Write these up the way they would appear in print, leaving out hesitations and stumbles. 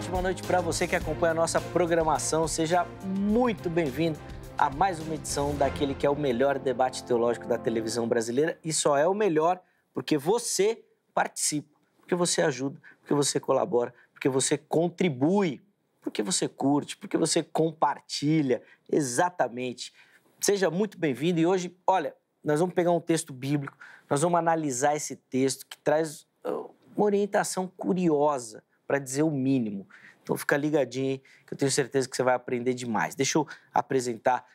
ótima noite para você que acompanha a nossa programação. Seja muito bem-vindo a mais uma edição daquele que é o melhor debate teológico da televisão brasileira. E só é o melhor porque você participa, porque você ajuda, porque você colabora, porque você contribui, porque você curte, porque você compartilha. Exatamente. Seja muito bem-vindo. E hoje, olha, nós vamos pegar um texto bíblico, nós vamos analisar esse texto que traz uma orientação curiosa, para dizer o mínimo. Então fica ligadinho aí, que eu tenho certeza que você vai aprender demais. Deixa eu apresentar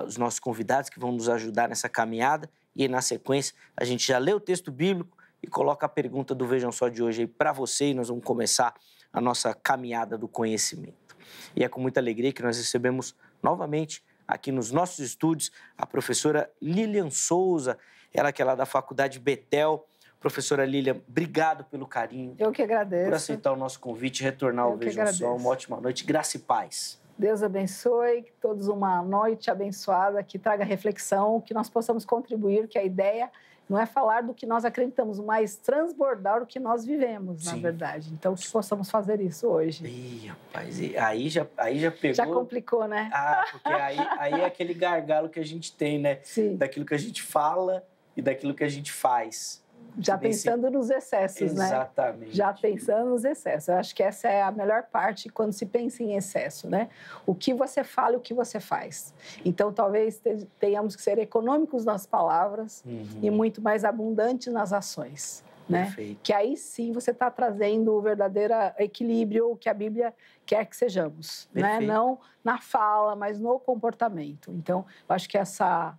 os nossos convidados que vão nos ajudar nessa caminhada e aí, na sequência, a gente já lê o texto bíblico e coloca a pergunta do Vejam Só de hoje aí para você e nós vamos começar a nossa caminhada do conhecimento. E é com muita alegria que nós recebemos novamente aqui nos nossos estúdios a professora Lilian Souza, ela que é lá da Faculdade Betel. Professora Lilian, obrigado pelo carinho. Eu que agradeço. Por aceitar o nosso convite e retornar ao Vejam Só. Uma ótima noite. Graça e paz. Deus abençoe, que todos uma noite abençoada, que traga reflexão, que nós possamos contribuir, que a ideia não é falar do que nós acreditamos, mas transbordar o que nós vivemos, Sim. Na verdade. Então, que possamos fazer isso hoje. Ih, rapaz, aí já pegou... Já complicou, né? Porque aí é aquele gargalo que a gente tem, né? Sim. Daquilo que a gente fala e daquilo que a gente faz. Já pensando nos excessos, né? Exatamente. Já pensando nos excessos. Eu acho que essa é a melhor parte quando se pensa em excesso, né? O que você fala e o que você faz. Então, talvez tenhamos que ser econômicos nas palavras e muito mais abundantes nas ações, né? Perfeito. Que aí sim você está trazendo o verdadeiro equilíbrio que a Bíblia quer que sejamos, né? Não na fala, mas no comportamento. Então, eu acho que essa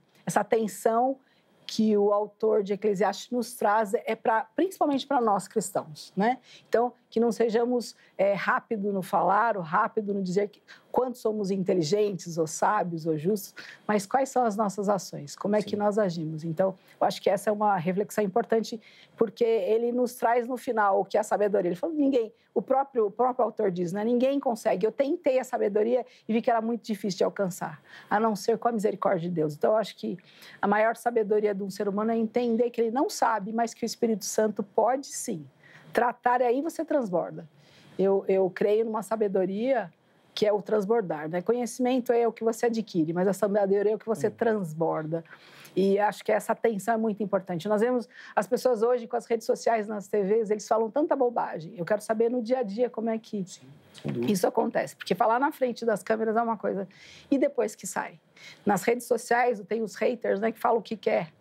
tensão que o autor de Eclesiastes nos traz principalmente para nós cristãos, né? Então, que não sejamos rápido no falar, ou rápido no dizer quanto somos inteligentes, ou sábios, ou justos, mas quais são as nossas ações, como é Sim. que nós agimos. Então, eu acho que essa é uma reflexão importante, porque ele nos traz no final o que é a sabedoria. Ele falou, o próprio autor diz, né? Ninguém consegue. Eu tentei a sabedoria e vi que era muito difícil de alcançar, a não ser com a misericórdia de Deus. Então, eu acho que a maior sabedoria de um ser humano é entender que ele não sabe, mas que o Espírito Santo pode sim tratar, e aí você transborda. Eu creio numa sabedoria que é o transbordar, né? Conhecimento é o que você adquire, mas a sabedoria é o que você transborda. E acho que essa atenção é muito importante. Nós vemos as pessoas hoje com as redes sociais, nas TVs, eles falam tanta bobagem. Eu quero saber no dia a dia como é que isso acontece. Porque falar na frente das câmeras é uma coisa. E depois que sai? Nas redes sociais tem os haters, né, que falam o que quer.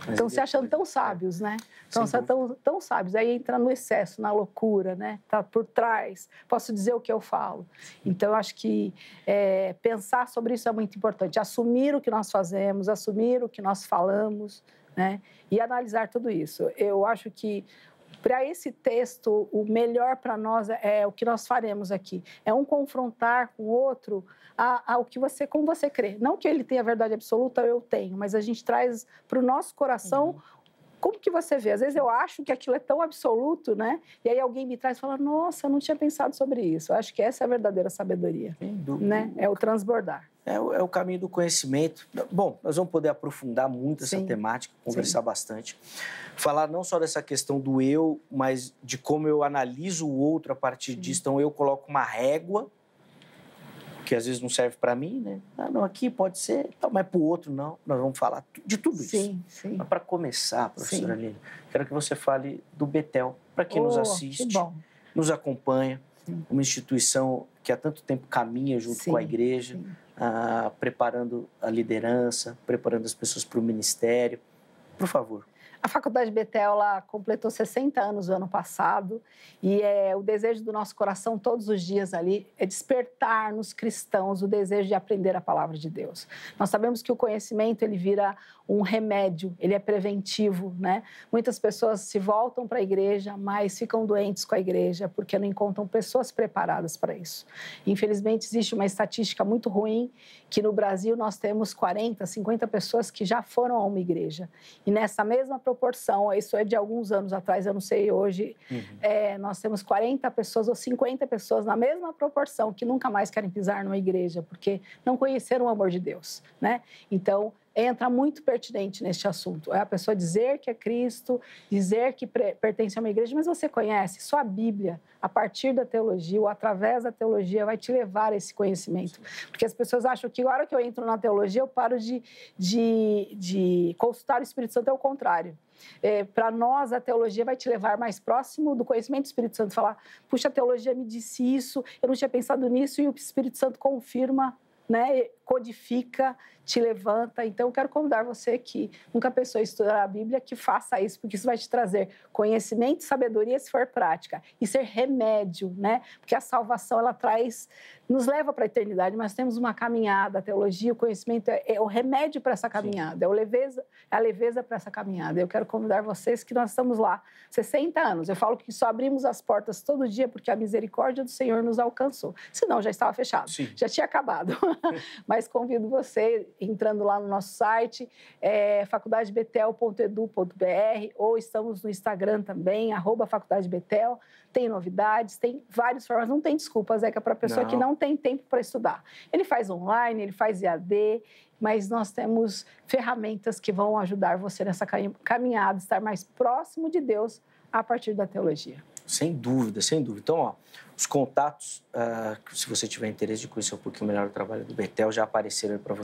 Estão se achando tão sábios, né? Estão se achando tão sábios. Aí entra no excesso, na loucura, né? Tá por trás. Posso dizer o que eu falo. Então, eu acho que pensar sobre isso é muito importante. Assumir o que nós fazemos, assumir o que nós falamos, né? E analisar tudo isso. Eu acho que, para esse texto, o melhor para nós é o que nós faremos aqui. É um confrontar com o outro ao que como você crê. Não que ele tenha a verdade absoluta, eu tenho, mas a gente traz para o nosso coração como que você vê. Às vezes eu acho que aquilo é tão absoluto, né? E aí alguém me traz e fala, nossa, eu não tinha pensado sobre isso. Eu acho que essa é a verdadeira sabedoria, né? É o transbordar. É o caminho do conhecimento. Bom, nós vamos poder aprofundar muito essa temática, conversar bastante. Falar não só dessa questão do eu, mas de como eu analiso o outro a partir disso. Então, eu coloco uma régua, que às vezes não serve para mim, né? Não, aqui pode ser, mas para o outro não. Nós vamos falar de tudo isso. Sim. Mas para começar, professora Lilian, quero que você fale do Betel, para quem nos assiste, nos acompanha, uma instituição que há tanto tempo caminha junto com a igreja, preparando a liderança, preparando as pessoas para o ministério. Por favor. A Faculdade Betel ela completou 60 anos no ano passado e o desejo do nosso coração todos os dias ali é despertar nos cristãos o desejo de aprender a palavra de Deus. Nós sabemos que o conhecimento ele vira um remédio, ele é preventivo, né? Muitas pessoas se voltam para a igreja, mas ficam doentes com a igreja porque não encontram pessoas preparadas para isso. Infelizmente, existe uma estatística muito ruim que no Brasil nós temos 40, 50 pessoas que já foram a uma igreja. E nessa mesma proporção, isso é de alguns anos atrás, eu não sei hoje, nós temos 40 pessoas ou 50 pessoas na mesma proporção que nunca mais querem pisar numa igreja porque não conheceram o amor de Deus, né? Então, entra muito pertinente neste assunto. É a pessoa dizer que é Cristo, dizer que pertence a uma igreja, mas você conhece, só a Bíblia, a partir da teologia ou através da teologia, vai te levar a esse conhecimento. Porque as pessoas acham que a hora que eu entro na teologia, eu paro de consultar o Espírito Santo, é o contrário. Para nós, a teologia vai te levar mais próximo do conhecimento do Espírito Santo. Falar, puxa, a teologia me disse isso, eu não tinha pensado nisso, e o Espírito Santo confirma, né, codifica, te levanta. Então, eu quero convidar você que nunca pensou em estudar a Bíblia, que faça isso, porque isso vai te trazer conhecimento e sabedoria, se for prática, e ser remédio, né? Porque a salvação, ela nos leva para a eternidade, mas temos uma caminhada, a teologia, o conhecimento é o remédio para essa caminhada, é a leveza para essa caminhada. Eu quero convidar vocês que nós estamos lá, 60 anos. Eu falo que só abrimos as portas todo dia porque a misericórdia do Senhor nos alcançou. Senão, já estava fechado, já tinha acabado. Mas convido você, entrando lá no nosso site, faculdadebetel.edu.br, ou estamos no Instagram também, @faculdadebetel. Tem novidades, tem várias formas, não tem desculpa, Zeca, para a pessoa que não tem tempo para estudar. Ele faz online, ele faz EAD, mas nós temos ferramentas que vão ajudar você nessa caminhada, estar mais próximo de Deus a partir da teologia. Sem dúvida, sem dúvida. Então, ó, os contatos, se você tiver interesse de conhecer um pouquinho melhor o trabalho do Betel, já apareceram para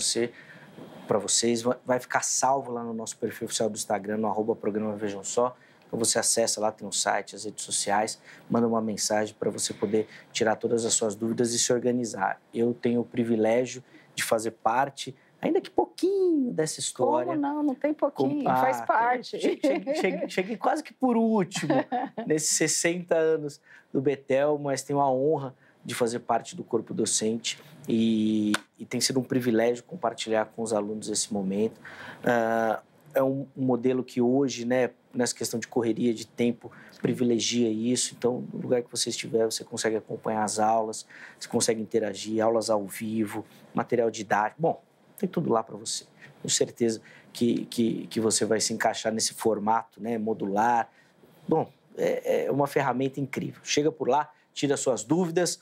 vocês. Vai ficar salvo lá no nosso perfil oficial do Instagram, no @programa Vejam Só. Então, você acessa lá, tem um site, as redes sociais, manda uma mensagem para você poder tirar todas as suas dúvidas e se organizar. Eu tenho o privilégio de fazer parte, ainda que pouquinho dessa história. Como não? Não tem pouquinho, faz parte. Cheguei quase que por último, nesses 60 anos do Betel, mas tenho a honra de fazer parte do corpo docente e tem sido um privilégio compartilhar com os alunos esse momento. É um modelo que hoje, né, nessa questão de correria, de tempo, privilegia isso. Então, no lugar que você estiver, você consegue acompanhar as aulas, você consegue interagir, aulas ao vivo, material didático. Bom, tem tudo lá para você. Tenho certeza que você vai se encaixar nesse formato, né, modular. Bom, é uma ferramenta incrível. Chega por lá, tira suas dúvidas.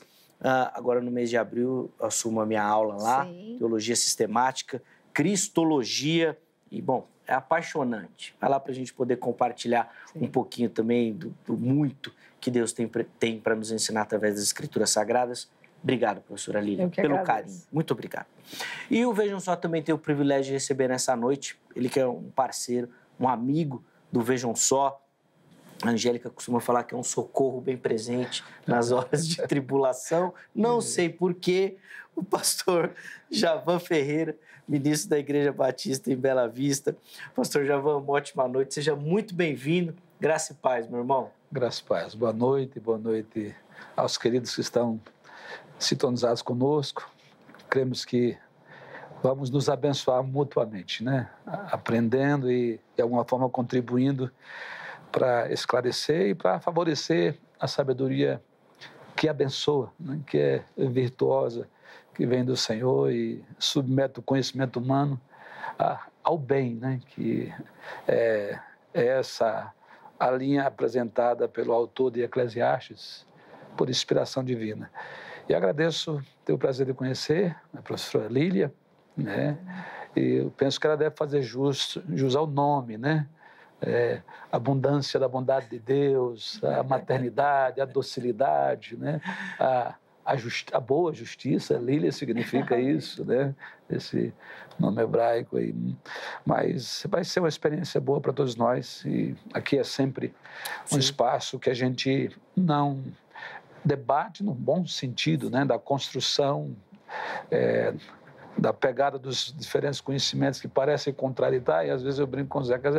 Agora, no mês de abril, eu assumo a minha aula lá, Teologia Sistemática, Cristologia. E, bom, é apaixonante. Vai lá para a gente poder compartilhar um pouquinho também do muito que Deus tem para nos ensinar através das Escrituras Sagradas. Obrigado, professora Lília, pelo carinho. Muito obrigado. E o Vejam Só também tem o privilégio de receber nessa noite, ele que é um parceiro, um amigo do Vejam Só. A Angélica costuma falar que é um socorro bem presente nas horas de tribulação. Não sei por quê. O pastor Javan Ferreira, ministro da Igreja Batista em Bela Vista. Pastor Javan, uma ótima noite. Seja muito bem-vindo. Graça e paz, meu irmão. Graça e paz. Boa noite aos queridos que estão sintonizados conosco. Cremos que vamos nos abençoar mutuamente, né? Aprendendo e, de alguma forma, contribuindo para esclarecer e para favorecer a sabedoria que abençoa, né? Que é virtuosa, que vem do Senhor e submete o conhecimento humano ao bem, né? Que é essa a linha apresentada pelo autor de Eclesiastes por inspiração divina. E agradeço ter o prazer de conhecer a professora Lília, né? E eu penso que ela deve fazer jus ao nome, né? A abundância da bondade de Deus, a maternidade, a docilidade, né? A boa justiça, Lília significa isso, né? Esse nome hebraico aí. Mas vai ser uma experiência boa para todos nós e aqui é sempre um espaço que a gente não debate no bom sentido, né? Da construção, da pegada dos diferentes conhecimentos que parecem contrariar, e às vezes eu brinco com o Zeca,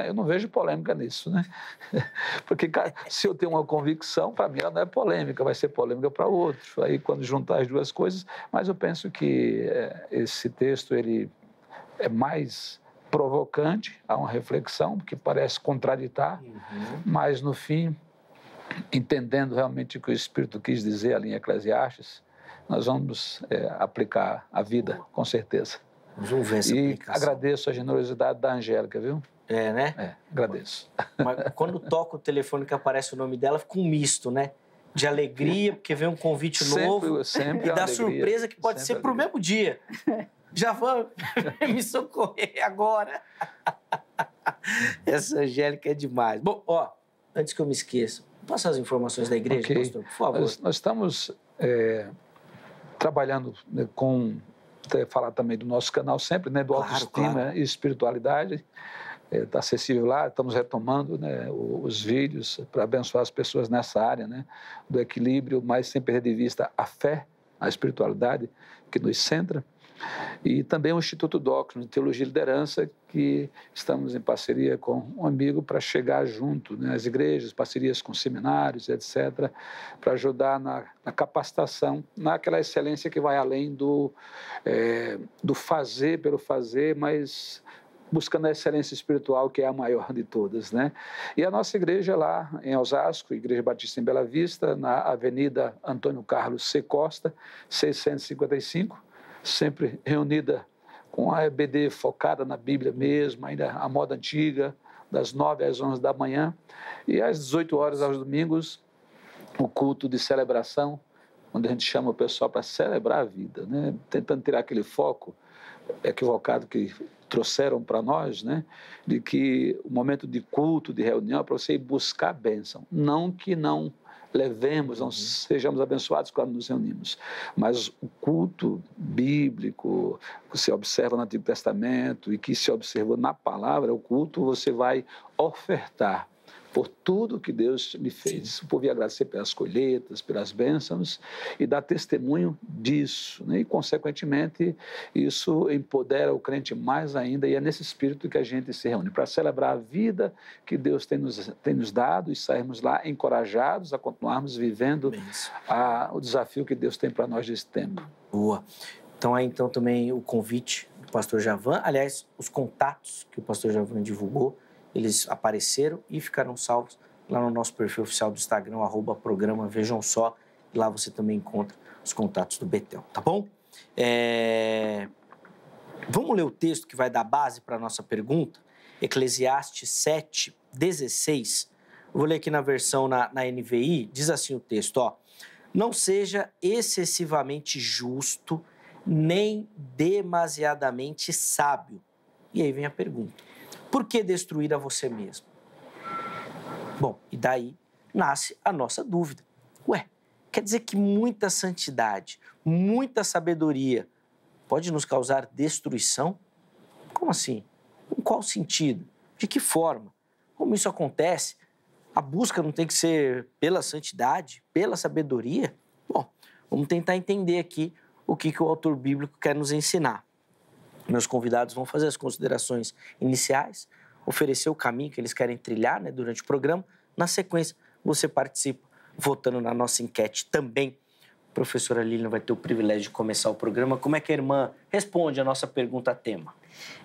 eu não vejo polêmica nisso, né? Porque se eu tenho uma convicção, para mim ela não é polêmica, vai ser polêmica para outro. Aí quando juntar as duas coisas, mas eu penso que esse texto ele é mais provocante, há uma reflexão, porque parece contraditar, mas no fim, entendendo realmente o que o Espírito quis dizer ali em Eclesiastes, nós vamos aplicar a vida, com certeza. Vamos ver essa aplicação. E agradeço a generosidade da Angélica, viu? Né? Agradeço. Mas quando toca o telefone que aparece o nome dela, fica um misto, né? De alegria, porque vem um convite novo. Sempre e da surpresa que pode ser para o mesmo dia. Javan, me socorrer agora. Essa Angélica é demais. Bom, ó, antes que eu me esqueça, posso as informações da igreja, okay. pastor, por favor? Nós estamos trabalhando, né, com... falar também do nosso canal sempre, né, do autoestima e espiritualidade. Está acessível lá, estamos retomando, né, os vídeos para abençoar as pessoas nessa área, né, do equilíbrio, mas sem perder de vista a fé, a espiritualidade que nos centra. E também o Instituto Doctrine, Teologia e Liderança, que estamos em parceria com um amigo para chegar junto, né, às igrejas, parcerias com seminários, etc., para ajudar na capacitação, naquela excelência que vai além do fazer pelo fazer, mas buscando a excelência espiritual, que é a maior de todas, né? E a nossa igreja lá em Osasco, Igreja Batista em Bela Vista, na Avenida Antônio Carlos C. Costa, 655, sempre reunida com a EBD focada na Bíblia mesmo, ainda a moda antiga, das 9 às 11 da manhã, e às 18 horas aos domingos, o culto de celebração, onde a gente chama o pessoal para celebrar a vida, né? Tentando tirar aquele foco equivocado que trouxeram para nós, né, de que o momento de culto, de reunião, é para você ir buscar a bênção. Não que não levemos, não sejamos abençoados quando nos reunimos, mas o culto bíblico, que se observa no Antigo Testamento e que se observou na palavra, o culto você vai ofertar por tudo que Deus lhe fez. O povo ia agradecer pelas colheitas, pelas bênçãos e dar testemunho disso, né? E, consequentemente, isso empodera o crente mais ainda e é nesse espírito que a gente se reúne, para celebrar a vida que Deus tem nos dado e sairmos lá encorajados a continuarmos vivendo o desafio que Deus tem para nós nesse tempo. Boa. Então, aí então também o convite do pastor Javan, aliás, os contatos que o pastor Javan divulgou, eles apareceram e ficaram salvos lá no nosso perfil oficial do Instagram, @programa Vejam Só. E lá você também encontra os contatos do Betel, tá bom? Vamos ler o texto que vai dar base para a nossa pergunta? Eclesiastes 7:16. Vou ler aqui na versão na NVI, diz assim o texto, ó. Não seja excessivamente justo, nem demasiadamente sábio. E aí vem a pergunta. Por que destruir a você mesmo? Bom, e daí nasce a nossa dúvida. Ué, quer dizer que muita santidade, muita sabedoria pode nos causar destruição? Como assim? Em qual sentido? De que forma? Como isso acontece? A busca não tem que ser pela santidade, pela sabedoria? Bom, vamos tentar entender aqui o que o autor bíblico quer nos ensinar. Meus convidados vão fazer as considerações iniciais, oferecer o caminho que eles querem trilhar, né, durante o programa. Na sequência, você participa votando na nossa enquete também. A professora Lilian vai ter o privilégio de começar o programa. Como é que a irmã responde a nossa pergunta tema?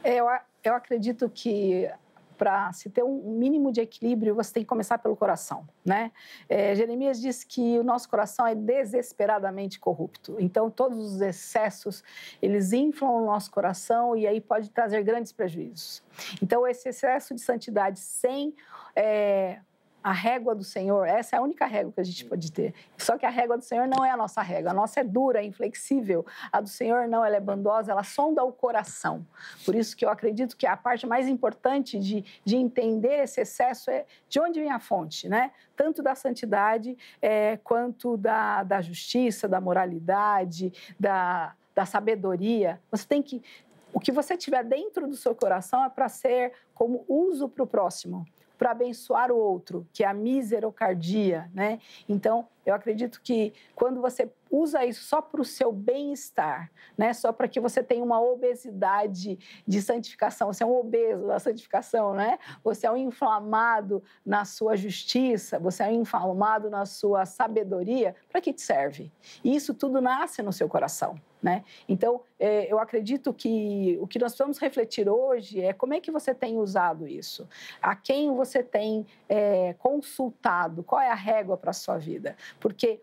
Eu acredito que para se ter um mínimo de equilíbrio, você tem que começar pelo coração, né? Jeremias diz que o nosso coração é desesperadamente corrupto. Então, todos os excessos, eles inflam o nosso coração e aí pode trazer grandes prejuízos. Então, esse excesso de santidade sem a régua do Senhor, essa é a única régua que a gente pode ter. Só que a régua do Senhor não é a nossa régua. A nossa é dura, é inflexível. A do Senhor não, ela é bondosa, ela sonda o coração. Por isso que eu acredito que a parte mais importante de entender esse excesso é de onde vem a fonte, né? Tanto da santidade quanto da justiça, da moralidade, da sabedoria. Você tem que... O que você tiver dentro do seu coração é para ser como uso para o próximo, para abençoar o outro, que é a miserocárdia, né? Então, eu acredito que quando você usa isso só para o seu bem-estar, né? Só para que você tenha uma obesidade de santificação, você é um obeso da santificação, né? Você é um inflamado na sua justiça, você é um inflamado na sua sabedoria, para que te serve? E isso tudo nasce no seu coração, né? Então, eu acredito que o que nós precisamos refletir hoje é como é que você tem usado isso, a quem você tem consultado, qual é a régua para a sua vida, porque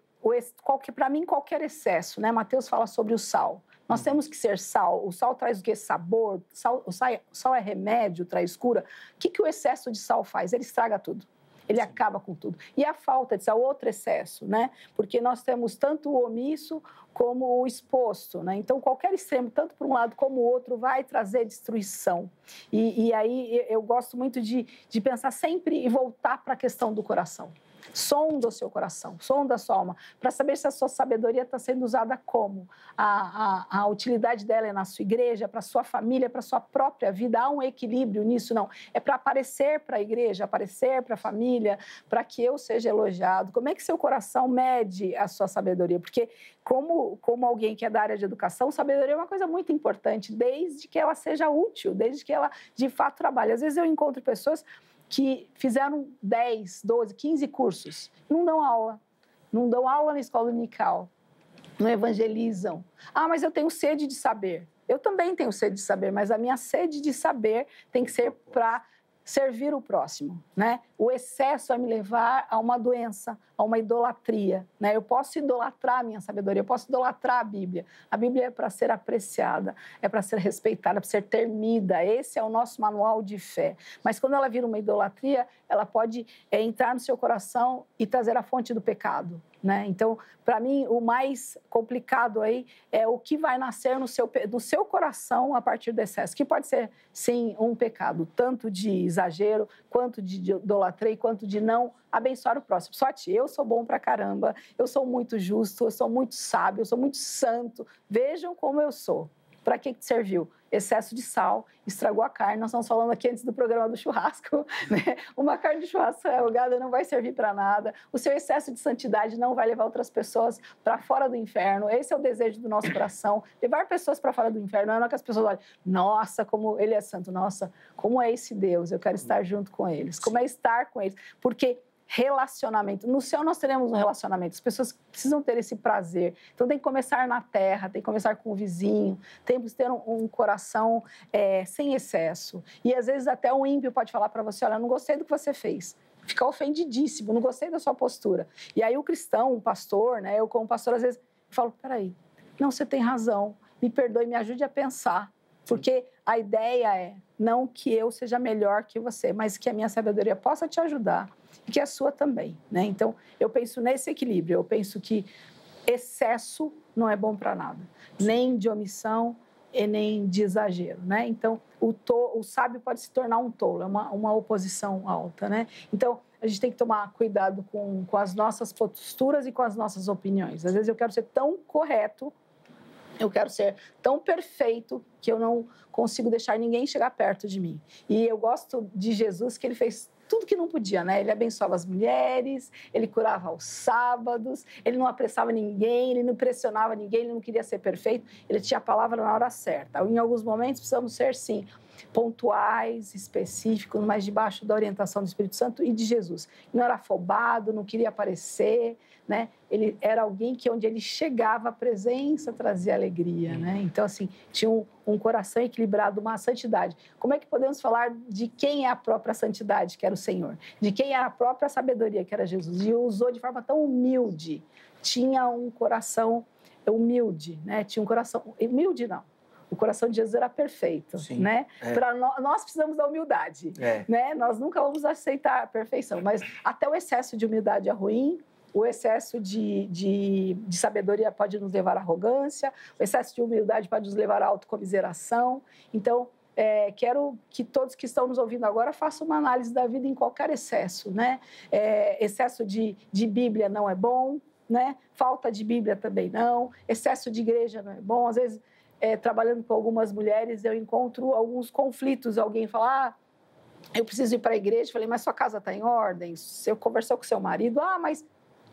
para mim qualquer excesso, né? Mateus fala sobre o sal. Nós temos que ser sal. O sal traz o quê? Sabor. O sal é remédio, traz cura. O que o excesso de sal faz? Ele estraga tudo. Ele acaba com tudo. E a falta disso, é outro excesso, né? Porque nós temos tanto o omisso como o exposto, né? Então, qualquer extremo, tanto para um lado como o outro, vai trazer destruição. E aí eu gosto muito de pensar sempre e voltar para a questão do coração. Sonda o seu coração, sonda a sua alma, para saber se a sua sabedoria está sendo usada como. A utilidade dela é na sua igreja, para a sua família, para a sua própria vida. Há um equilíbrio nisso, não. É para aparecer para a igreja, aparecer para a família, para que eu seja elogiado. Como é que seu coração mede a sua sabedoria? Porque como alguém que é da área de educação, sabedoria é uma coisa muito importante, desde que ela seja útil, desde que ela, de fato, trabalhe. Às vezes eu encontro pessoas que fizeram 10, 12, 15 cursos, não dão aula na escola dominical, não evangelizam. Ah, mas eu tenho sede de saber. Eu também tenho sede de saber, mas a minha sede de saber tem que ser para servir o próximo, né? O excesso vai me levar a uma doença, a uma idolatria, né? Eu posso idolatrar a minha sabedoria, eu posso idolatrar a Bíblia. A Bíblia é para ser apreciada, é para ser respeitada, é para ser temida. Esse é o nosso manual de fé. Mas quando ela vira uma idolatria, ela pode entrar no seu coração e trazer a fonte do pecado, né? Então, para mim, o mais complicado aí é o que vai nascer no seu coração a partir do excesso, que pode ser, sim, um pecado, tanto de exagero, quanto de idolatria, quanto de não abençoar o próximo. Só eu sou bom pra caramba, eu sou muito justo, eu sou muito sábio, eu sou muito santo. Vejam como eu sou. Para que serviu? Excesso de sal, estragou a carne. Nós estamos falando aqui antes do programa do churrasco, né? Uma carne de churrasco salgada não vai servir para nada. O seu excesso de santidade não vai levar outras pessoas para fora do inferno. Esse é o desejo do nosso coração. Levar pessoas para fora do inferno. Não é que as pessoas olhem, nossa, como ele é santo. Nossa, como é esse Deus? Eu quero estar junto com eles. Como é estar com eles? Porque relacionamento. No céu nós teremos um relacionamento. As pessoas precisam ter esse prazer. Então tem que começar na terra, tem que começar com o vizinho, temos que ter um coração sem excesso. E às vezes até um ímpio pode falar para você, olha, não gostei do que você fez. Ficar ofendidíssimo, não gostei da sua postura. E aí o cristão, o pastor, né, eu como pastor, às vezes falo, peraí, não, você tem razão, me perdoe, me ajude a pensar. Porque a ideia é não que eu seja melhor que você, mas que a minha sabedoria possa te ajudar e que a sua também, né? Então, eu penso nesse equilíbrio. Eu penso que excesso não é bom para nada, nem de omissão e nem de exagero, né? Então, o sábio pode se tornar um tolo, é uma oposição alta, né? Então, a gente tem que tomar cuidado com as nossas posturas e com as nossas opiniões. Às vezes eu quero ser tão correto, eu quero ser tão perfeito que eu não consigo deixar ninguém chegar perto de mim. E eu gosto de Jesus, que ele fez tudo que não podia, né? Ele abençoava as mulheres, ele curava aos sábados, ele não apressava ninguém, ele não pressionava ninguém, ele não queria ser perfeito, ele tinha a palavra na hora certa. Em alguns momentos precisamos ser, sim, pontuais, específicos, mas debaixo da orientação do Espírito Santo e de Jesus. Não era afobado, não queria aparecer, né? Ele era alguém que onde ele chegava, a presença trazia alegria, né? Então, assim, tinha um coração equilibrado, uma santidade. Como é que podemos falar de quem é a própria santidade, que era o Senhor? De quem é a própria sabedoria, que era Jesus? E o usou de forma tão humilde. Tinha um coração humilde, né? Tinha um coração... Humilde, não. O coração de Jesus era perfeito, sim, né? Nós precisamos da humildade, né? Nós nunca vamos aceitar a perfeição, mas até o excesso de humildade é ruim, o excesso de sabedoria pode nos levar à arrogância, o excesso de humildade pode nos levar à autocomiseração. Então, quero que todos que estão nos ouvindo agora façam uma análise da vida em qualquer excesso, né? Excesso de Bíblia não é bom, né? Falta de Bíblia também não, excesso de igreja não é bom. Às vezes, trabalhando com algumas mulheres, eu encontro alguns conflitos. Alguém fala, eu preciso ir para a igreja. Eu falei, mas sua casa está em ordem? Você conversou com seu marido? Mas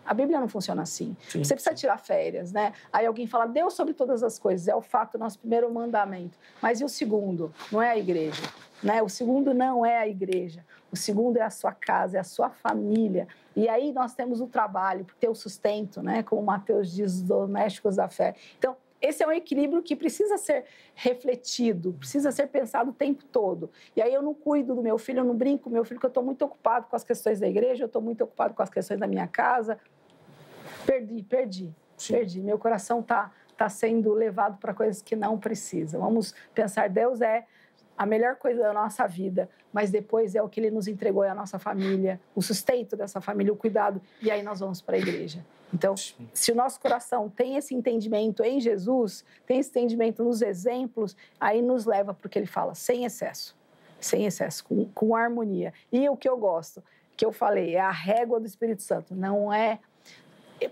a Bíblia não funciona assim. Sim, você precisa tirar férias, né? Aí alguém fala, Deus sobre todas as coisas. É o fato, nosso primeiro mandamento. Mas e o segundo? Não é a igreja, né? O segundo não é a igreja. O segundo é a sua casa, é a sua família. E aí nós temos o trabalho, ter o sustento, né? Como Mateus diz, os domésticos da fé. Então, esse é um equilíbrio que precisa ser refletido, precisa ser pensado o tempo todo. E aí eu não cuido do meu filho, eu não brinco com o meu filho, porque eu estou muito ocupado com as questões da igreja, eu estou muito ocupado com as questões da minha casa. Perdi. Meu coração está sendo levado para coisas que não precisam. Vamos pensar, Deus é a melhor coisa da nossa vida, mas depois é o que Ele nos entregou, é a nossa família, o sustento dessa família, o cuidado, e aí nós vamos para a igreja. Então, se o nosso coração tem esse entendimento em Jesus, tem esse entendimento nos exemplos, aí nos leva para o que Ele fala, sem excesso, com harmonia. E o que eu gosto, que eu falei, é a régua do Espírito Santo, não é...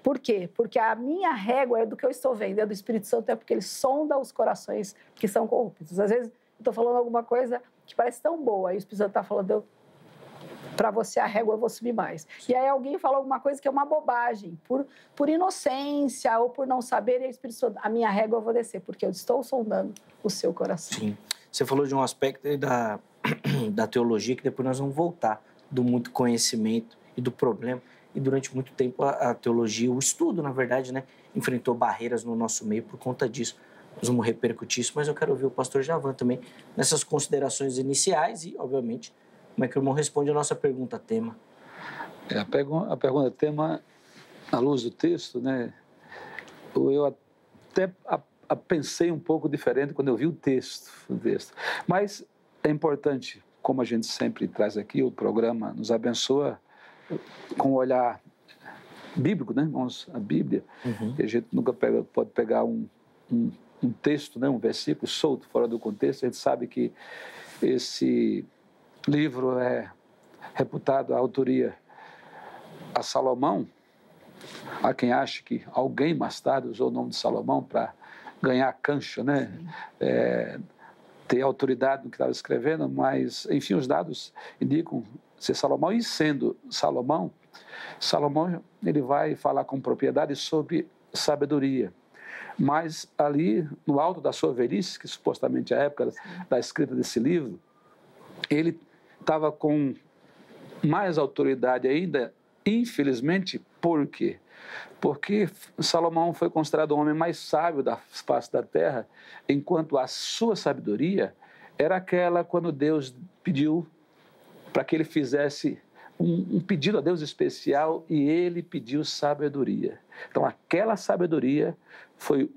Por quê? Porque a minha régua é do que eu estou vendo, é do Espírito Santo, é porque Ele sonda os corações que são corruptos. Às vezes, eu estou falando alguma coisa que parece tão boa, e o Espírito Santo está falando, para você a régua eu vou subir mais. E aí alguém fala alguma coisa que é uma bobagem, por inocência ou por não saber, e o Espírito Santo, a minha régua eu vou descer, porque eu estou sondando o seu coração. Sim. Você falou de um aspecto da teologia que depois nós vamos voltar, do muito conhecimento e do problema. E durante muito tempo a teologia, o estudo, na verdade, né, enfrentou barreiras no nosso meio por conta disso. Nós vamos repercutir isso, mas eu quero ouvir o pastor Javan também nessas considerações iniciais e, obviamente, como é que o irmão responde a nossa pergunta tema. A pergunta tema, à luz do texto, né, eu até pensei um pouco diferente quando eu vi o texto. Mas é importante, como a gente sempre traz aqui, o programa nos abençoa com o olhar bíblico, né? Vamos a Bíblia, que a gente nunca pode pegar um texto, né? Um versículo solto, fora do contexto. A gente sabe que esse livro é reputado a autoria a Salomão. Há quem ache que alguém mais tarde usou o nome de Salomão para ganhar cancha, né? Ter autoridade no que estava escrevendo, mas, enfim, os dados indicam ser Salomão, e sendo Salomão, ele vai falar com propriedade sobre sabedoria. Mas ali, no alto da sua velhice, que supostamente é a época da escrita desse livro, ele estava com mais autoridade ainda, infelizmente. Por quê? Porque Salomão foi considerado o homem mais sábio da face da terra, enquanto a sua sabedoria era aquela quando Deus pediu para que ele fizesse um pedido a Deus especial, e ele pediu sabedoria. Então, aquela sabedoria foi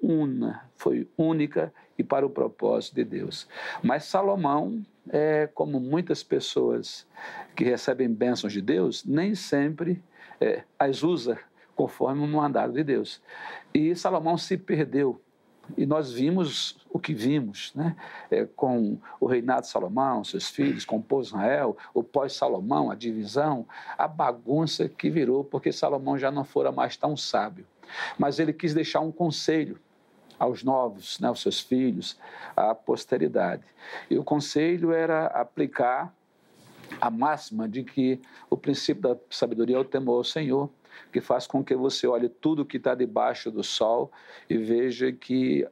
única e para o propósito de Deus. Mas Salomão, como muitas pessoas que recebem bênçãos de Deus, nem sempre as usa conforme o mandado de Deus. E Salomão se perdeu. E nós vimos o que vimos, né? Com o reinado de Salomão, seus filhos, com o povo de Israel, o pós-Salomão, a divisão, a bagunça que virou, porque Salomão já não fora mais tão sábio. Mas ele quis deixar um conselho aos novos, né, aos seus filhos, à posteridade. E o conselho era aplicar a máxima de que o princípio da sabedoria é o temor ao Senhor, que faz com que você olhe tudo que está debaixo do sol e veja que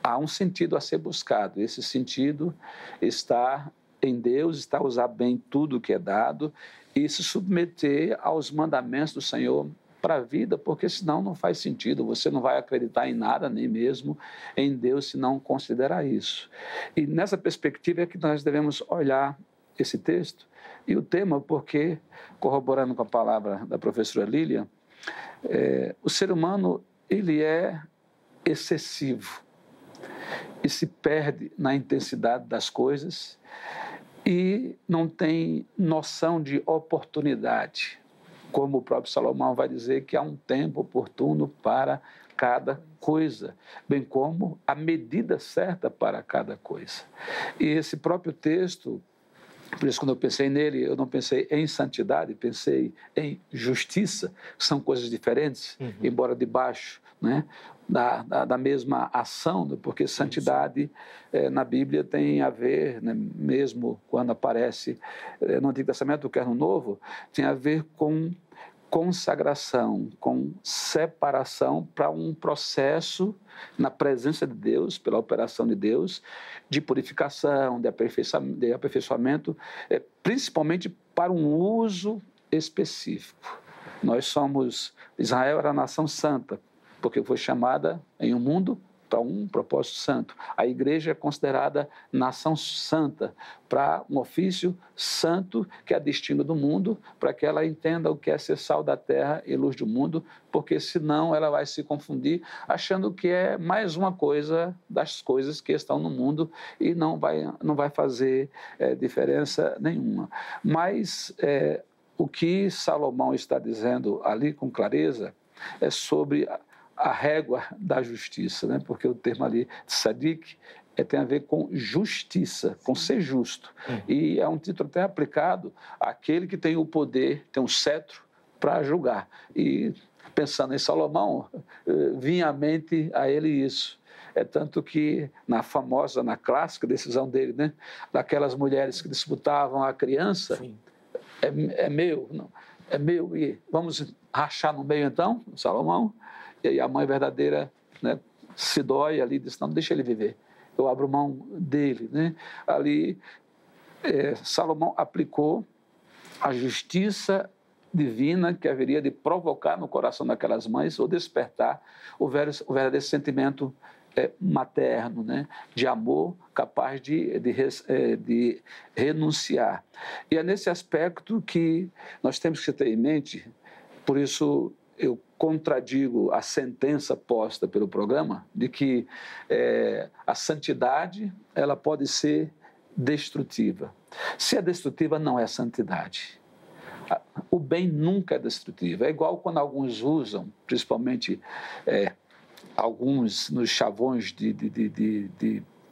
há um sentido a ser buscado. Esse sentido está em Deus, está a usar bem tudo que é dado e se submeter aos mandamentos do Senhor para a vida, porque senão não faz sentido. Você não vai acreditar em nada, nem mesmo em Deus, se não considerar isso. E nessa perspectiva é que nós devemos olhar esse texto e o tema, porque, corroborando com a palavra da professora Lilian, o ser humano ele é excessivo e se perde na intensidade das coisas e não tem noção de oportunidade, como o próprio Salomão vai dizer que há um tempo oportuno para cada coisa, bem como a medida certa para cada coisa. E esse próprio texto, por isso, quando eu pensei nele, eu não pensei em santidade, pensei em justiça, que são coisas diferentes, embora debaixo, né, da mesma ação, porque santidade na Bíblia tem a ver, né, mesmo quando aparece no Antigo Testamento, quer no Novo, tem a ver com consagração, com separação para um processo na presença de Deus, pela operação de Deus, de purificação, de aperfeiçoamento, principalmente para um uso específico. Israel era a nação santa, porque foi chamada em um mundo para um propósito santo. A igreja é considerada nação santa, para um ofício santo, que é destino do mundo, para que ela entenda o que é ser sal da terra e luz do mundo, porque senão ela vai se confundir, achando que é mais uma coisa das coisas que estão no mundo e não vai fazer diferença nenhuma. Mas o que Salomão está dizendo ali com clareza é sobre a régua da justiça, né? Porque o termo ali, tzadik, tem a ver com justiça, com ser justo. E é um título até aplicado àquele que tem o poder, tem um cetro para julgar. E pensando em Salomão, vinha à mente a ele isso. É tanto que na clássica decisão dele, né? Daquelas mulheres que disputavam a criança, é meu, não, é meu, e vamos rachar no meio então, Salomão. E aí a mãe verdadeira, né, se dói ali, diz, não, deixa ele viver, eu abro mão dele, né? Ali Salomão aplicou a justiça divina que haveria de provocar no coração daquelas mães ou despertar o verdadeiro sentimento materno, né? De amor capaz de renunciar. E é nesse aspecto que nós temos que ter em mente, por isso eu contradigo a sentença posta pelo programa de que a santidade ela pode ser destrutiva. Se é destrutiva, não é santidade. O bem nunca é destrutivo. É igual quando alguns usam, principalmente alguns nos chavões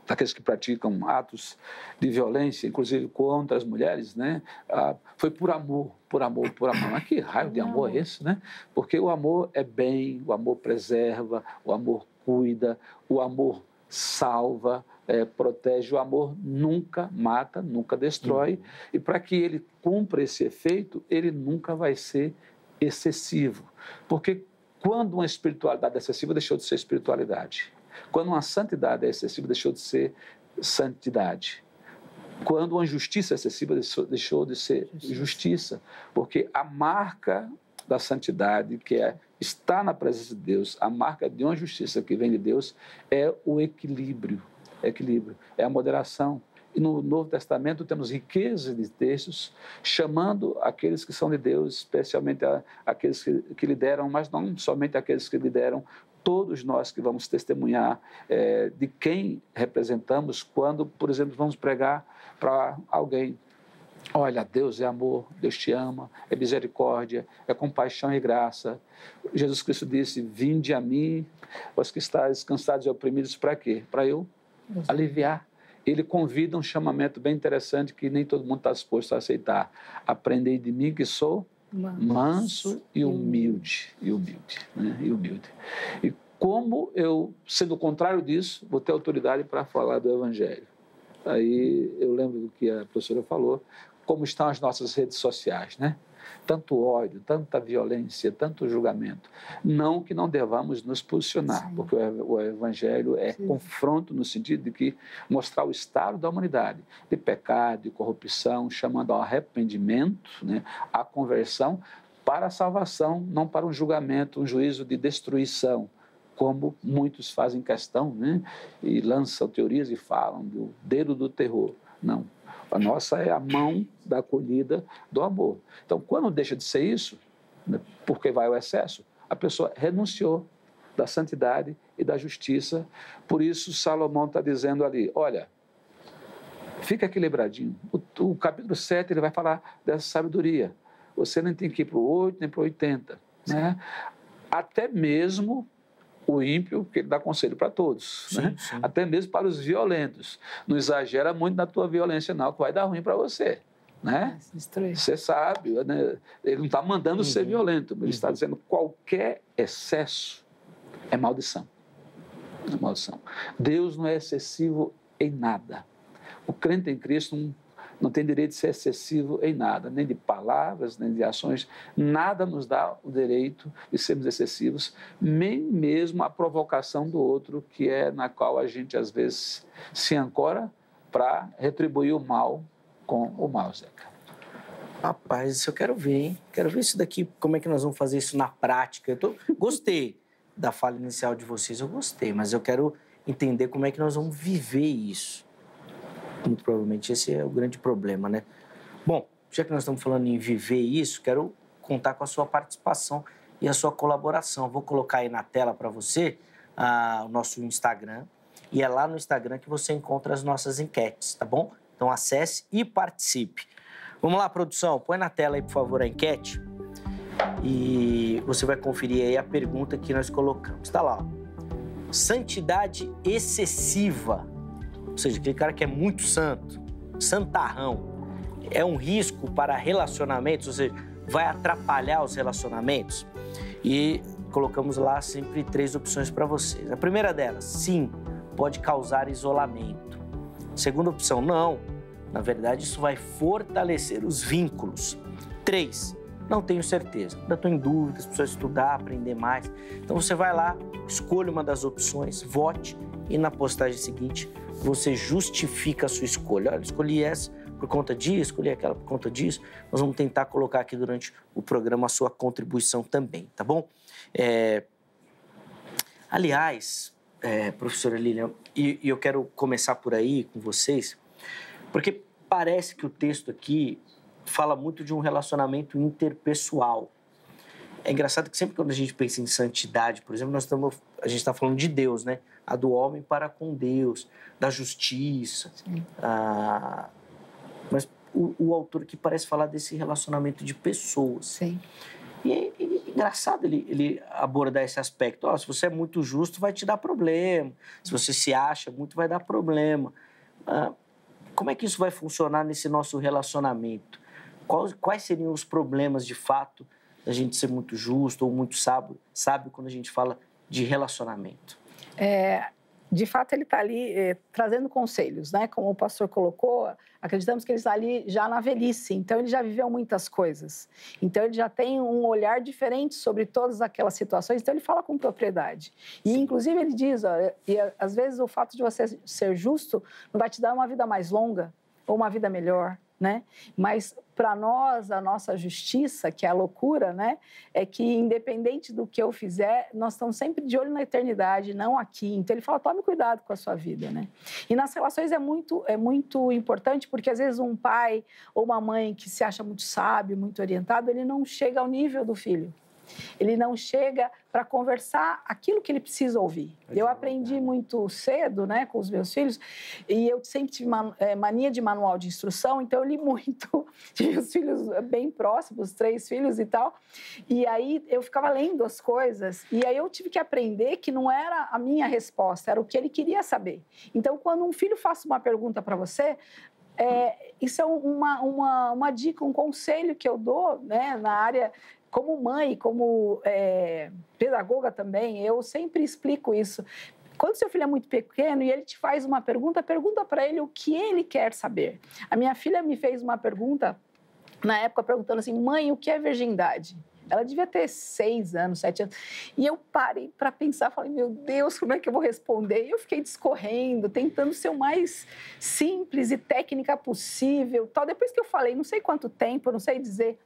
daqueles que praticam atos de violência, inclusive contra as mulheres, né? Foi por amor. Mas que raio de amor é esse, né? Porque o amor é bem, o amor preserva, o amor cuida, o amor salva, protege, o amor nunca mata, nunca destrói, e para que ele cumpra esse efeito, ele nunca vai ser excessivo, porque quando uma espiritualidade é excessiva, deixou de ser espiritualidade. Quando uma santidade é excessiva, deixou de ser santidade. Quando uma justiça é excessiva, deixou de ser justiça. Porque a marca da santidade, que está na presença de Deus, a marca de uma justiça que vem de Deus, é o equilíbrio. É a moderação. E no Novo Testamento temos riquezas de textos chamando aqueles que são de Deus, especialmente aqueles que lideram, mas não somente aqueles que lideram, todos nós que vamos testemunhar de quem representamos quando, por exemplo, vamos pregar para alguém. Olha, Deus é amor, Deus te ama, é misericórdia, é compaixão e graça. Jesus Cristo disse, vinde a mim, vós que estáis cansados e oprimidos, para quê? Para eu aliviar. Ele convida um chamamento bem interessante que nem todo mundo está disposto a aceitar. Aprendei de mim que sou manso e humilde. Né? E como eu, sendo o contrário disso, vou ter autoridade para falar do Evangelho. Aí eu lembro do que a professora falou, como estão as nossas redes sociais, né? Tanto ódio, tanta violência, tanto julgamento. Não que não devamos nos posicionar, sim, porque o Evangelho é sim, confronto no sentido de que mostrar o estado da humanidade, de pecado, de corrupção, chamando ao arrependimento, né, à conversão, para a salvação, não para um julgamento, um juízo de destruição, como muitos fazem questão, né, e lançam teorias e falam do dedo do terror. Não. A nossa é a mão da acolhida do amor. Então, quando deixa de ser isso, né, porque vai ao excesso, a pessoa renunciou da santidade e da justiça. Por isso, Salomão está dizendo ali, olha, fica equilibradinho. O capítulo 7 ele vai falar dessa sabedoria. Você nem tem que ir para o 8, nem para o 80. Né? Até mesmo o ímpio, que ele dá conselho para todos, sim, né? Sim. Até mesmo para os violentos. Não exagera muito na tua violência, não, que vai dar ruim para você. Né? Você sabe, né? Ele não está mandando ser violento, ele está dizendo que qualquer excesso é maldição. É maldição. Deus não é excessivo em nada. O crente em Cristo não tem direito de ser excessivo em nada, nem de palavras, nem de ações. Nada nos dá o direito de sermos excessivos, nem mesmo a provocação do outro, que é na qual a gente, às vezes, se ancora para retribuir o mal com o mal, Zeca. Rapaz, isso eu quero ver, hein? Quero ver isso daqui, como é que nós vamos fazer isso na prática. Gostei da fala inicial de vocês, eu gostei, mas eu quero entender como é que nós vamos viver isso. Muito provavelmente esse é o grande problema, né? Bom, já que nós estamos falando em viver isso, quero contar com a sua participação e a sua colaboração. Vou colocar aí na tela para você o nosso Instagram, e é lá no Instagram que você encontra as nossas enquetes, tá bom? Então acesse e participe. Vamos lá, produção, põe na tela aí, por favor, a enquete e você vai conferir aí a pergunta que nós colocamos. Está lá, ó. Santidade excessiva, ou seja, aquele cara que é muito santo, santarrão, é um risco para relacionamentos, ou seja, vai atrapalhar os relacionamentos? E colocamos lá sempre 3 opções para vocês. A primeira delas, sim, pode causar isolamento. Segunda opção, não. Na verdade, isso vai fortalecer os vínculos. 3, não tenho certeza. Ainda estou em dúvida, precisa estudar, aprender mais. Então você vai lá, escolha uma das opções, vote e na postagem seguinte você justifica a sua escolha. Olha, escolhi essa por conta disso, escolhi aquela por conta disso. Nós vamos tentar colocar aqui durante o programa a sua contribuição também, tá bom? Aliás, professora Lilian, e eu quero começar por aí com vocês, porque parece que o texto aqui fala muito de um relacionamento interpessoal. É engraçado que sempre quando a gente pensa em santidade, por exemplo, a gente está falando de Deus, né? A do homem para com Deus, da justiça. Mas o autor aqui parece falar desse relacionamento de pessoas. Sim. E é engraçado ele abordar esse aspecto. Se você é muito justo, vai te dar problema. Se você se acha muito, vai dar problema. Como é que isso vai funcionar nesse nosso relacionamento? Quais seriam os problemas, de fato, da gente ser muito justo ou muito sábio quando a gente fala de relacionamento? De fato, ele está ali trazendo conselhos, né? Como o pastor colocou, acreditamos que ele está ali já na velhice, então ele já viveu muitas coisas. Então ele já tem um olhar diferente sobre todas aquelas situações, então ele fala com propriedade. E, inclusive, ele diz, às vezes o fato de você ser justo não vai te dar uma vida mais longa ou uma vida melhor, né? Mas para nós, a nossa justiça, que é a loucura, né? É que independente do que eu fizer, nós estamos sempre de olho na eternidade, não aqui. Então ele fala, tome cuidado com a sua vida, né? E nas relações é muito importante, porque às vezes um pai ou uma mãe que se acha muito sábio, muito orientado, ele não chega ao nível do filho. Ele não chega para conversar aquilo que ele precisa ouvir. Eu aprendi muito cedo, né, com os meus filhos, e eu sempre tive mania de manual de instrução, então eu li muito. Tive os filhos bem próximos, 3 filhos e tal, e aí eu ficava lendo as coisas, e aí eu tive que aprender que não era a minha resposta, era o que ele queria saber. Então, quando um filho faz uma pergunta para você, isso é uma dica, um conselho que eu dou, né, na área. Como mãe, como pedagoga também, eu sempre explico isso. Quando seu filho é muito pequeno e ele te faz uma pergunta, pergunta para ele o que ele quer saber. A minha filha me fez uma pergunta, na época, perguntando assim, mãe, o que é virgindade? Ela devia ter 6 anos, 7 anos. E eu parei para pensar, falei, meu Deus, como é que eu vou responder? E eu fiquei discorrendo, tentando ser o mais simples e técnica possível. Tal. Depois que eu falei, não sei quanto tempo, eu não sei dizer,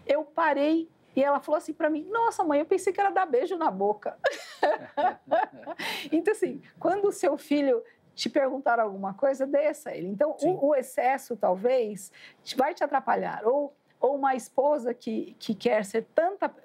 eu parei. E ela falou assim para mim, nossa, mãe, eu pensei que era dar beijo na boca. Então, assim, quando o seu filho te perguntar alguma coisa, desça ele. Então, o excesso, talvez, vai te atrapalhar. Ou uma esposa que quer ser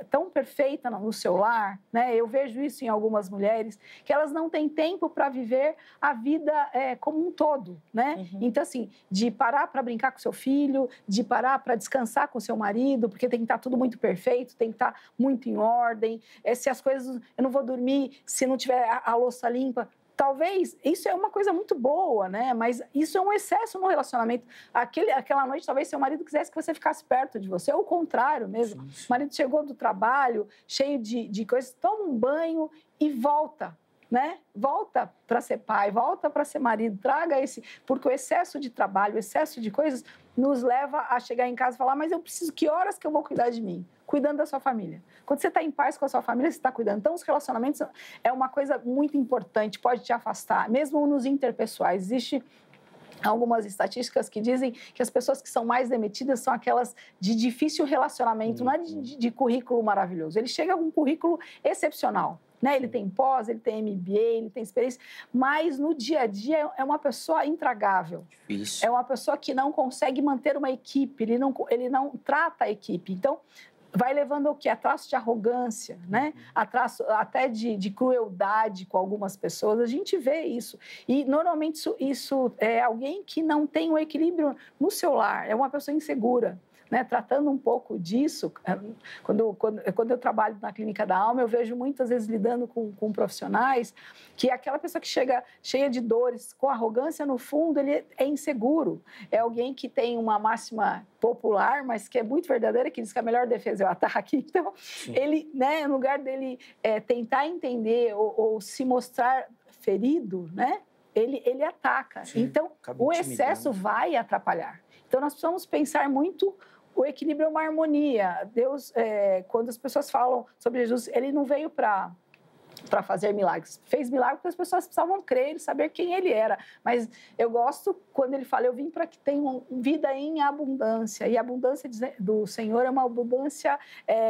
tão perfeita no seu lar, né? Eu vejo isso em algumas mulheres, que elas não têm tempo para viver a vida como um todo, né? Uhum. Então, assim, de parar para brincar com seu filho, de parar para descansar com seu marido, porque tem que estar tudo muito perfeito, tem que estar muito em ordem. Se as coisas... Eu não vou dormir se não tiver a louça limpa. Talvez, isso é uma coisa muito boa, né? Mas isso é um excesso no relacionamento. Aquela noite, talvez seu marido quisesse que você ficasse perto de você, ou o contrário mesmo. Sim. O marido chegou do trabalho, cheio de coisas, toma um banho e volta, né? Volta para ser pai, volta para ser marido, traga esse... Porque o excesso de trabalho, o excesso de coisas nos leva a chegar em casa e falar, mas eu preciso, que horas que eu vou cuidar de mim? Cuidando da sua família. Quando você está em paz com a sua família, você está cuidando. Então, os relacionamentos é uma coisa muito importante, pode te afastar, mesmo nos interpessoais. Existe algumas estatísticas que dizem que as pessoas que são mais demitidas são aquelas de difícil relacionamento, não é de currículo maravilhoso. Ele chega com um currículo excepcional, né? Ele tem pós, ele tem MBA, ele tem experiência, mas no dia a dia é uma pessoa intragável. Difícil. É uma pessoa que não consegue manter uma equipe, ele não trata a equipe. Então, vai levando ao quê? A traço de arrogância, né? A traço até de crueldade com algumas pessoas. A gente vê isso. E, normalmente, isso é alguém que não tem um equilíbrio no seu lar. É uma pessoa insegura. Né, tratando um pouco disso, quando eu trabalho na Clínica da Alma, eu vejo muitas vezes lidando com profissionais que aquela pessoa que chega cheia de dores, com arrogância, no fundo, ele é inseguro. É alguém que tem uma máxima popular, mas que é muito verdadeira, que diz que a melhor defesa é o ataque. Então, ele, né, no lugar dele tentar entender ou se mostrar ferido, né, ele ataca. Sim, então, o excesso vai atrapalhar. Então, nós precisamos pensar muito. O equilíbrio é uma harmonia. Deus, quando as pessoas falam sobre Jesus, ele não veio para fazer milagres. Fez milagres porque as pessoas precisavam crer e saber quem ele era. Mas eu gosto quando ele fala, eu vim para que tenham vida em abundância. E a abundância do Senhor é uma abundância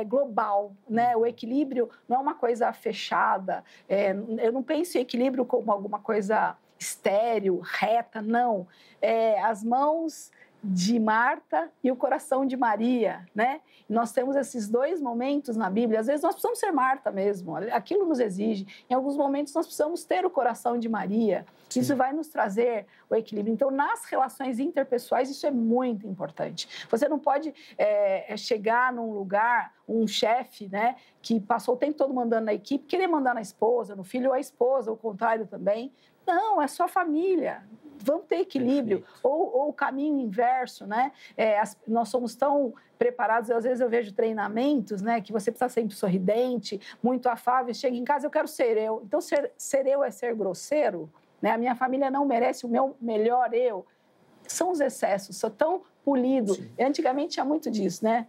global, né? O equilíbrio não é uma coisa fechada. Eu não penso em equilíbrio como alguma coisa estéril, reta, não. As mãos de Marta e o coração de Maria, né? Nós temos esses dois momentos na Bíblia. Às vezes nós precisamos ser Marta mesmo, aquilo nos exige. Em alguns momentos nós precisamos ter o coração de Maria. Sim. Isso vai nos trazer o equilíbrio. Então, nas relações interpessoais, isso é muito importante. Você não pode chegar num lugar, um chefe, né, que passou o tempo todo mandando na equipe, querer mandar na esposa, no filho ou a esposa, o contrário também. Não, é sua família. Vamos ter equilíbrio. Ou o caminho inverso, né? Nós somos tão preparados, às vezes eu vejo treinamentos, né, que você precisa ser sempre sorridente, muito afável, chega em casa, eu quero ser eu. Então, ser eu é ser grosseiro, né? A minha família não merece o meu melhor eu. São os excessos, sou tão polido. Antigamente tinha muito disso, né?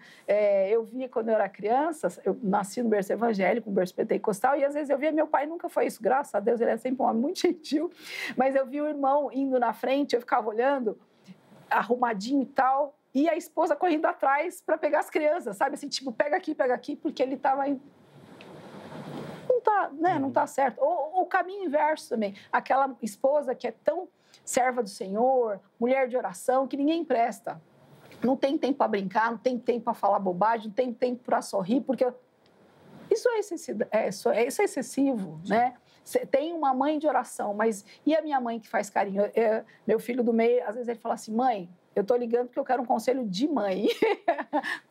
Eu via quando eu era criança, eu nasci no berço evangélico, um berço pentecostal, e às vezes eu via meu pai, nunca foi isso, graças a Deus, ele é sempre um homem muito gentil, mas eu via o irmão indo na frente, eu ficava olhando, arrumadinho e tal, e a esposa correndo atrás para pegar as crianças, sabe? Assim, tipo, pega aqui, porque ele estava... Não tá, né? Não tá certo. Ou o caminho inverso também. Aquela esposa que é tão serva do Senhor, mulher de oração, que ninguém presta. Não tem tempo para brincar, não tem tempo para falar bobagem, não tem tempo para sorrir, porque isso é excessivo, né? Tem uma mãe de oração, mas e a minha mãe que faz carinho? Meu filho do meio, às vezes ele fala assim, mãe, eu estou ligando porque eu quero um conselho de mãe.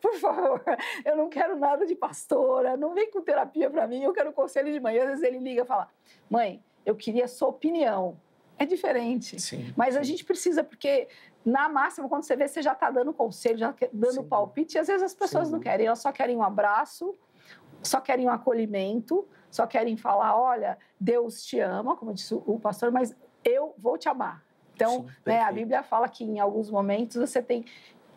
Por favor, eu não quero nada de pastora, não vem com terapia para mim, eu quero um conselho de mãe. Às vezes ele liga e fala, mãe, eu queria a sua opinião. É diferente. Sim, mas a gente precisa, porque na máxima, quando você vê, você já está dando conselho, já dando palpite, e às vezes as pessoas não querem, elas só querem um abraço, só querem um acolhimento, só querem falar, olha, Deus te ama, como disse o pastor, mas eu vou te amar. Então, né, a Bíblia fala que em alguns momentos você tem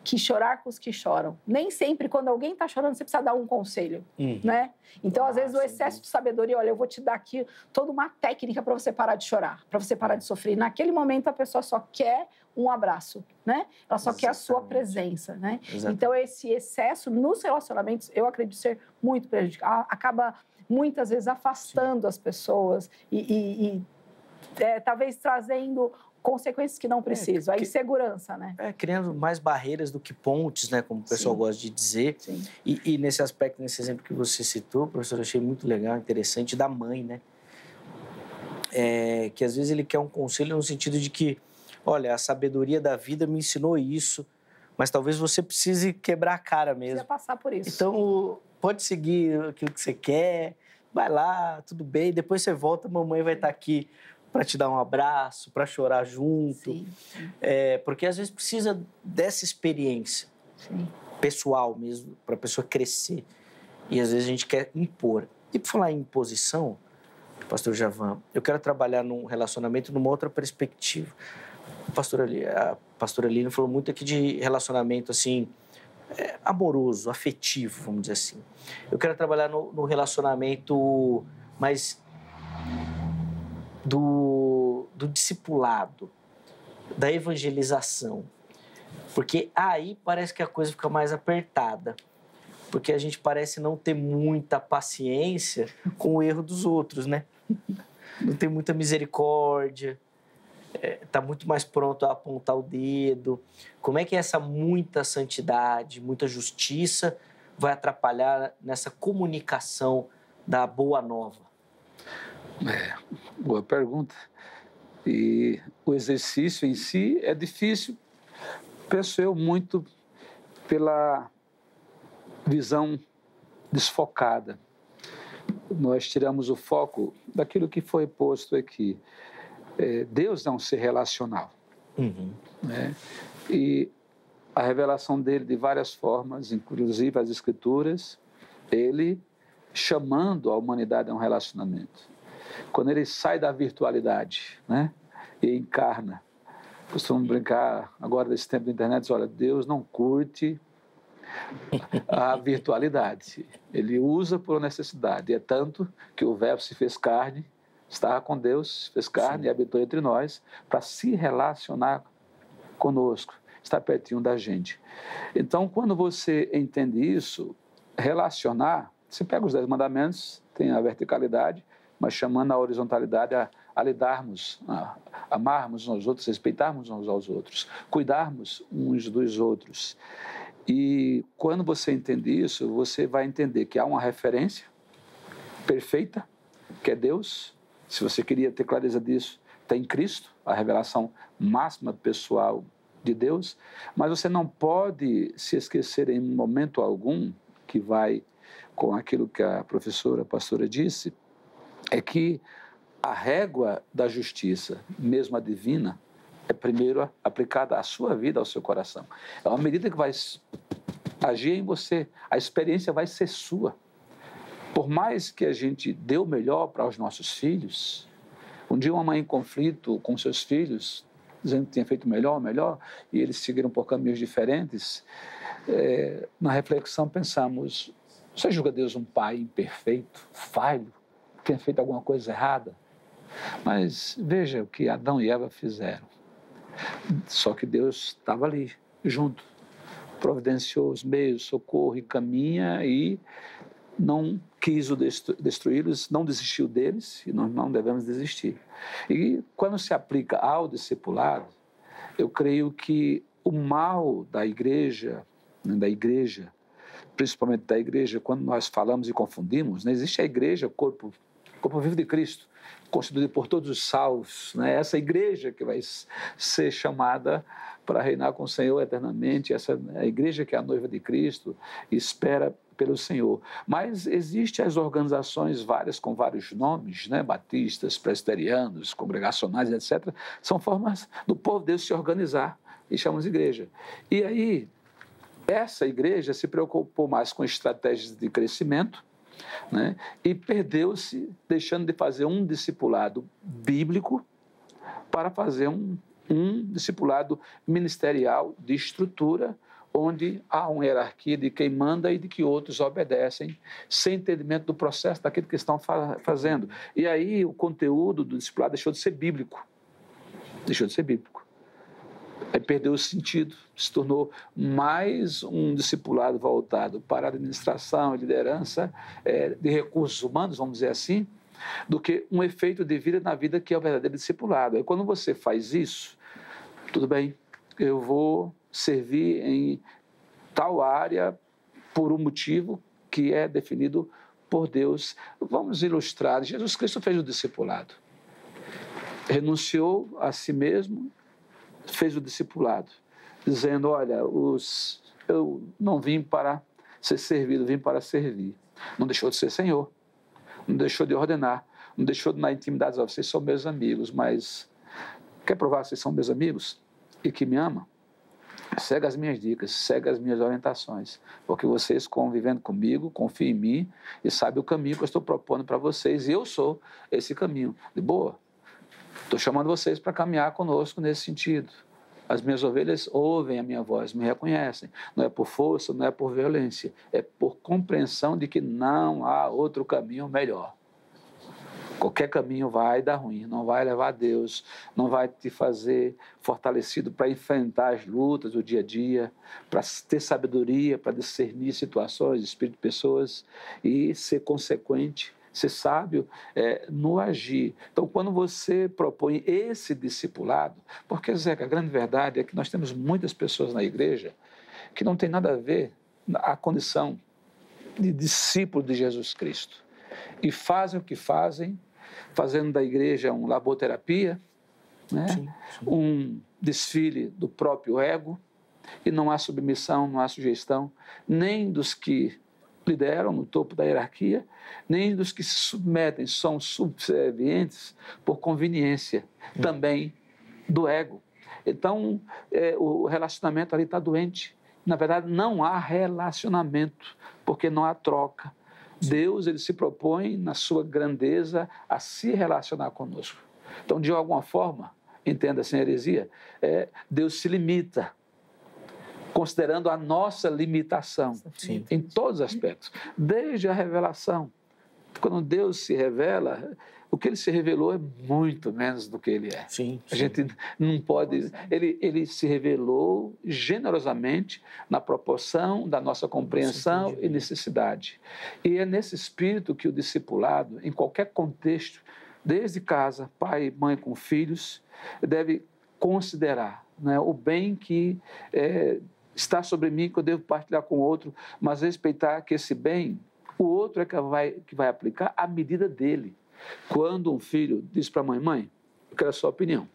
que chorar com os que choram. Nem sempre, quando alguém está chorando, você precisa dar um conselho, né? Então, às vezes, o excesso de sabedoria, olha, eu vou te dar aqui toda uma técnica para você parar de chorar, para você parar de sofrer. Naquele momento, a pessoa só quer um abraço, né? Ela só quer a sua presença, né? Então, esse excesso nos relacionamentos, eu acredito ser muito prejudicial. Acaba, muitas vezes, afastando as pessoas e talvez trazendo consequências que não precisam, a insegurança, né? Criando mais barreiras do que pontes, né? Como o pessoal gosta de dizer. E nesse aspecto, nesse exemplo que você citou, professor, eu achei muito legal, interessante, da mãe, né? Que às vezes ele quer um conselho no sentido de que, olha, a sabedoria da vida me ensinou isso, mas talvez você precise quebrar a cara mesmo. Precisa passar por isso. Então, pode seguir aquilo que você quer, vai lá, tudo bem, depois você volta, a mamãe vai estar aqui para te dar um abraço, para chorar junto. Porque às vezes precisa dessa experiência pessoal mesmo, para a pessoa crescer. E às vezes a gente quer impor. E por falar em imposição, pastor Javan, eu quero trabalhar num relacionamento numa outra perspectiva. A pastora Lina falou muito aqui de relacionamento assim, amoroso, afetivo, vamos dizer assim. Eu quero trabalhar no relacionamento mais do discipulado, da evangelização. Porque aí parece que a coisa fica mais apertada. porque a gente parece não ter muita paciência com o erro dos outros, né? Não tem muita misericórdia, está muito mais pronto a apontar o dedo. Como é que essa muita santidade, muita justiça vai atrapalhar nessa comunicação da boa nova? Boa pergunta. E o exercício em si é difícil, penso eu, muito pela visão desfocada. Nós tiramos o foco daquilo que foi posto aqui. Deus é um ser relacional. Né? E a revelação dele de várias formas, inclusive as Escrituras, ele chamando a humanidade a um relacionamento. Quando ele sai da virtualidade, né, e encarna, costumo brincar agora desse tempo da internet, diz, olha, Deus não curte a virtualidade, ele usa por necessidade, é tanto que o Verbo se fez carne, estava com Deus, se fez carne e habitou entre nós, para se relacionar conosco, estar pertinho da gente. Então, quando você entende isso, relacionar, você pega os 10 mandamentos, tem a verticalidade, mas chamando a horizontalidade a lidarmos, a amarmos uns aos outros, respeitarmos uns aos outros, cuidarmos uns dos outros. E quando você entende isso, você vai entender que há uma referência perfeita, que é Deus. Se você queria ter clareza disso, tem Cristo, a revelação máxima pessoal de Deus, mas você não pode se esquecer em momento algum, que vai com aquilo que a professora, a pastora disse, é que a régua da justiça, mesmo a divina, é primeiro aplicada à sua vida, ao seu coração. É uma medida que vai agir em você, a experiência vai ser sua. Por mais que a gente dê o melhor para os nossos filhos, um dia uma mãe em conflito com seus filhos, dizendo que tinha feito o melhor, e eles seguiram por caminhos diferentes, na reflexão pensamos, você julga Deus um pai imperfeito, falho, que tenha feito alguma coisa errada? Mas veja o que Adão e Eva fizeram. Só que Deus estava ali, junto, providenciou os meios, socorro e caminha e não quis destruí-los, não desistiu deles e nós não devemos desistir. E quando se aplica ao discipulado, eu creio que o mal da igreja, principalmente da igreja, quando nós falamos e confundimos, né, existe a igreja, o corpo vivo de Cristo, constituído por todos os salvos, né? Essa igreja que vai ser chamada para reinar com o Senhor eternamente, essa é a igreja que é a noiva de Cristo, espera pelo Senhor. Mas existem as organizações várias, com vários nomes, né? Batistas, presbiterianos, congregacionais, etc. São formas do povo de Deus se organizar e chamamos de igreja. E aí, essa igreja se preocupou mais com estratégias de crescimento, né? E perdeu-se deixando de fazer um discipulado bíblico para fazer um discipulado ministerial de estrutura, onde há uma hierarquia de quem manda e de que outros obedecem, sem entendimento do processo daquilo que estão fazendo. E aí o conteúdo do discipulado deixou de ser bíblico. Aí perdeu o sentido, se tornou mais um discipulado voltado para a administração e liderança de recursos humanos, vamos dizer assim, do que um efeito de vida na vida que é o verdadeiro discipulado. Aí quando você faz isso, tudo bem, eu vou servir em tal área por um motivo que é definido por Deus. Vamos ilustrar. Jesus Cristo fez o discipulado. Renunciou a si mesmo, fez o discipulado, dizendo, olha, eu não vim para ser servido, vim para servir. Não deixou de ser Senhor, não deixou de ordenar, não deixou de na intimidade dizer, vocês são meus amigos, mas quer provar que vocês são meus amigos e que me amam? Segue as minhas dicas, segue as minhas orientações, porque vocês convivendo comigo, confiam em mim e sabem o caminho que eu estou propondo para vocês, e eu sou esse caminho. De boa? Estou chamando vocês para caminhar conosco nesse sentido. As minhas ovelhas ouvem a minha voz, me reconhecem. Não é por força, não é por violência, é por compreensão de que não há outro caminho melhor. Qualquer caminho vai dar ruim, não vai levar a Deus, não vai te fazer fortalecido para enfrentar as lutas do dia a dia, para ter sabedoria, para discernir situações, espírito de pessoas e ser consequente, ser sábio no agir. Então, quando você propõe esse discipulado, porque, Zeca, a grande verdade é que nós temos muitas pessoas na igreja que não tem nada a ver a condição de discípulo de Jesus Cristo. E fazem o que fazem, fazendo da igreja uma laboterapia, né? Sim. Um desfile do próprio ego, e não há submissão, não há sujeição, nem dos que lideram no topo da hierarquia, nem dos que se submetem, são subservientes por conveniência, também do ego. Então, o relacionamento ali está doente. Na verdade, não há relacionamento, porque não há troca. Deus, ele se propõe, na sua grandeza, a se relacionar conosco. Então, de alguma forma, entenda sem heresia, Deus se limita, considerando a nossa limitação. Sim. Em todos os aspectos. Desde a revelação. Quando Deus se revela, o que ele se revelou é muito menos do que ele é. Sim, sim. A gente não pode... Ele se revelou generosamente na proporção da nossa compreensão e necessidade. E é nesse espírito que o discipulado, em qualquer contexto, desde casa, pai e mãe com filhos, deve considerar, né, o bem que está sobre mim, que eu devo partilhar com o outro, mas respeitar que esse bem, o outro é que vai aplicar à medida dele. Quando um filho diz para a mãe, mãe, eu quero a sua opinião.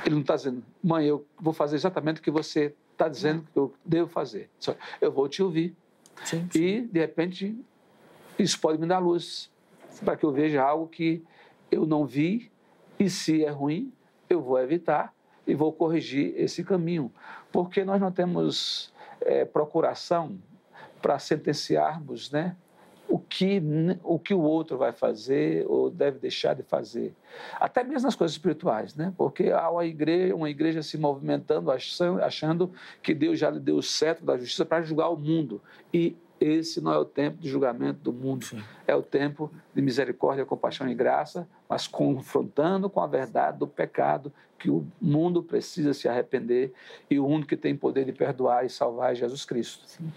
Ele não está dizendo, mãe, eu vou fazer exatamente o que você está dizendo que eu devo fazer. Só, eu vou te ouvir. Sim, sim. E, de repente, isso pode me dar luz, para que eu veja algo que eu não vi, e se é ruim, eu vou evitar e vou corrigir esse caminho. Porque nós não temos procuração para sentenciarmos, né, o que o outro vai fazer ou deve deixar de fazer. Até mesmo nas coisas espirituais, né? Porque há uma igreja se movimentando, achando que Deus já lhe deu o cetro da justiça para julgar o mundo. E esse não é o tempo de julgamento do mundo. Sim. É o tempo de misericórdia, compaixão e graça, mas confrontando com a verdade do pecado, que o mundo precisa se arrepender, e o único que tem poder de perdoar e salvar é Jesus Cristo. Sim.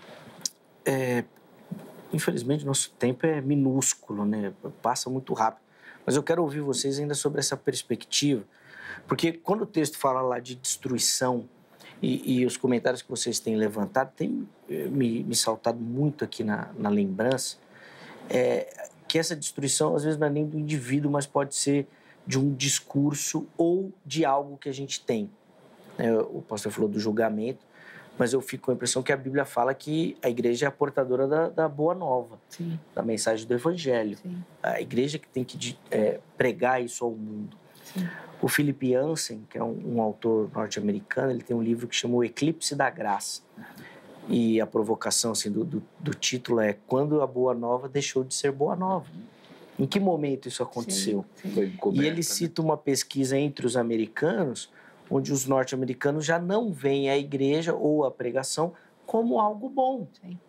Infelizmente, nosso tempo é minúsculo, né? Passa muito rápido. Mas eu quero ouvir vocês ainda sobre essa perspectiva, porque quando o texto fala lá de destruição e os comentários que vocês têm levantado, tem me saltado muito aqui na lembrança, que essa destruição às vezes não é nem do indivíduo, mas pode ser de um discurso ou de algo que a gente tem. O pastor falou do julgamento, mas eu fico com a impressão que a Bíblia fala que a igreja é a portadora da boa nova, sim, da mensagem do Evangelho. Sim. A igreja que tem que pregar isso ao mundo. Sim. O Philip Yancey, que é um autor norte-americano, ele tem um livro que chama O Eclipse da Graça. E a provocação assim, do título é Quando a Boa Nova deixou de ser Boa Nova. Em que momento isso aconteceu? Sim, sim. Foi encoberta, e ele cita uma pesquisa entre os americanos, onde os norte-americanos já não veem a igreja ou a pregação como algo bom. Sim.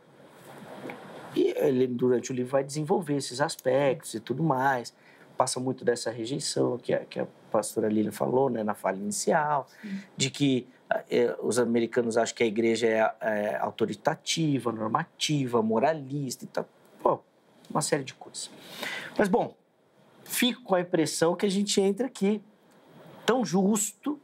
E ele, durante o livro, vai desenvolver esses aspectos e tudo mais. Passa muito dessa rejeição que a pastora Lília falou, né, na fala inicial, de que os americanos acham que a igreja é autoritativa, normativa, moralista e tal. Pô, uma série de coisas. Mas, bom, fico com a impressão que a gente entra aqui tão justo,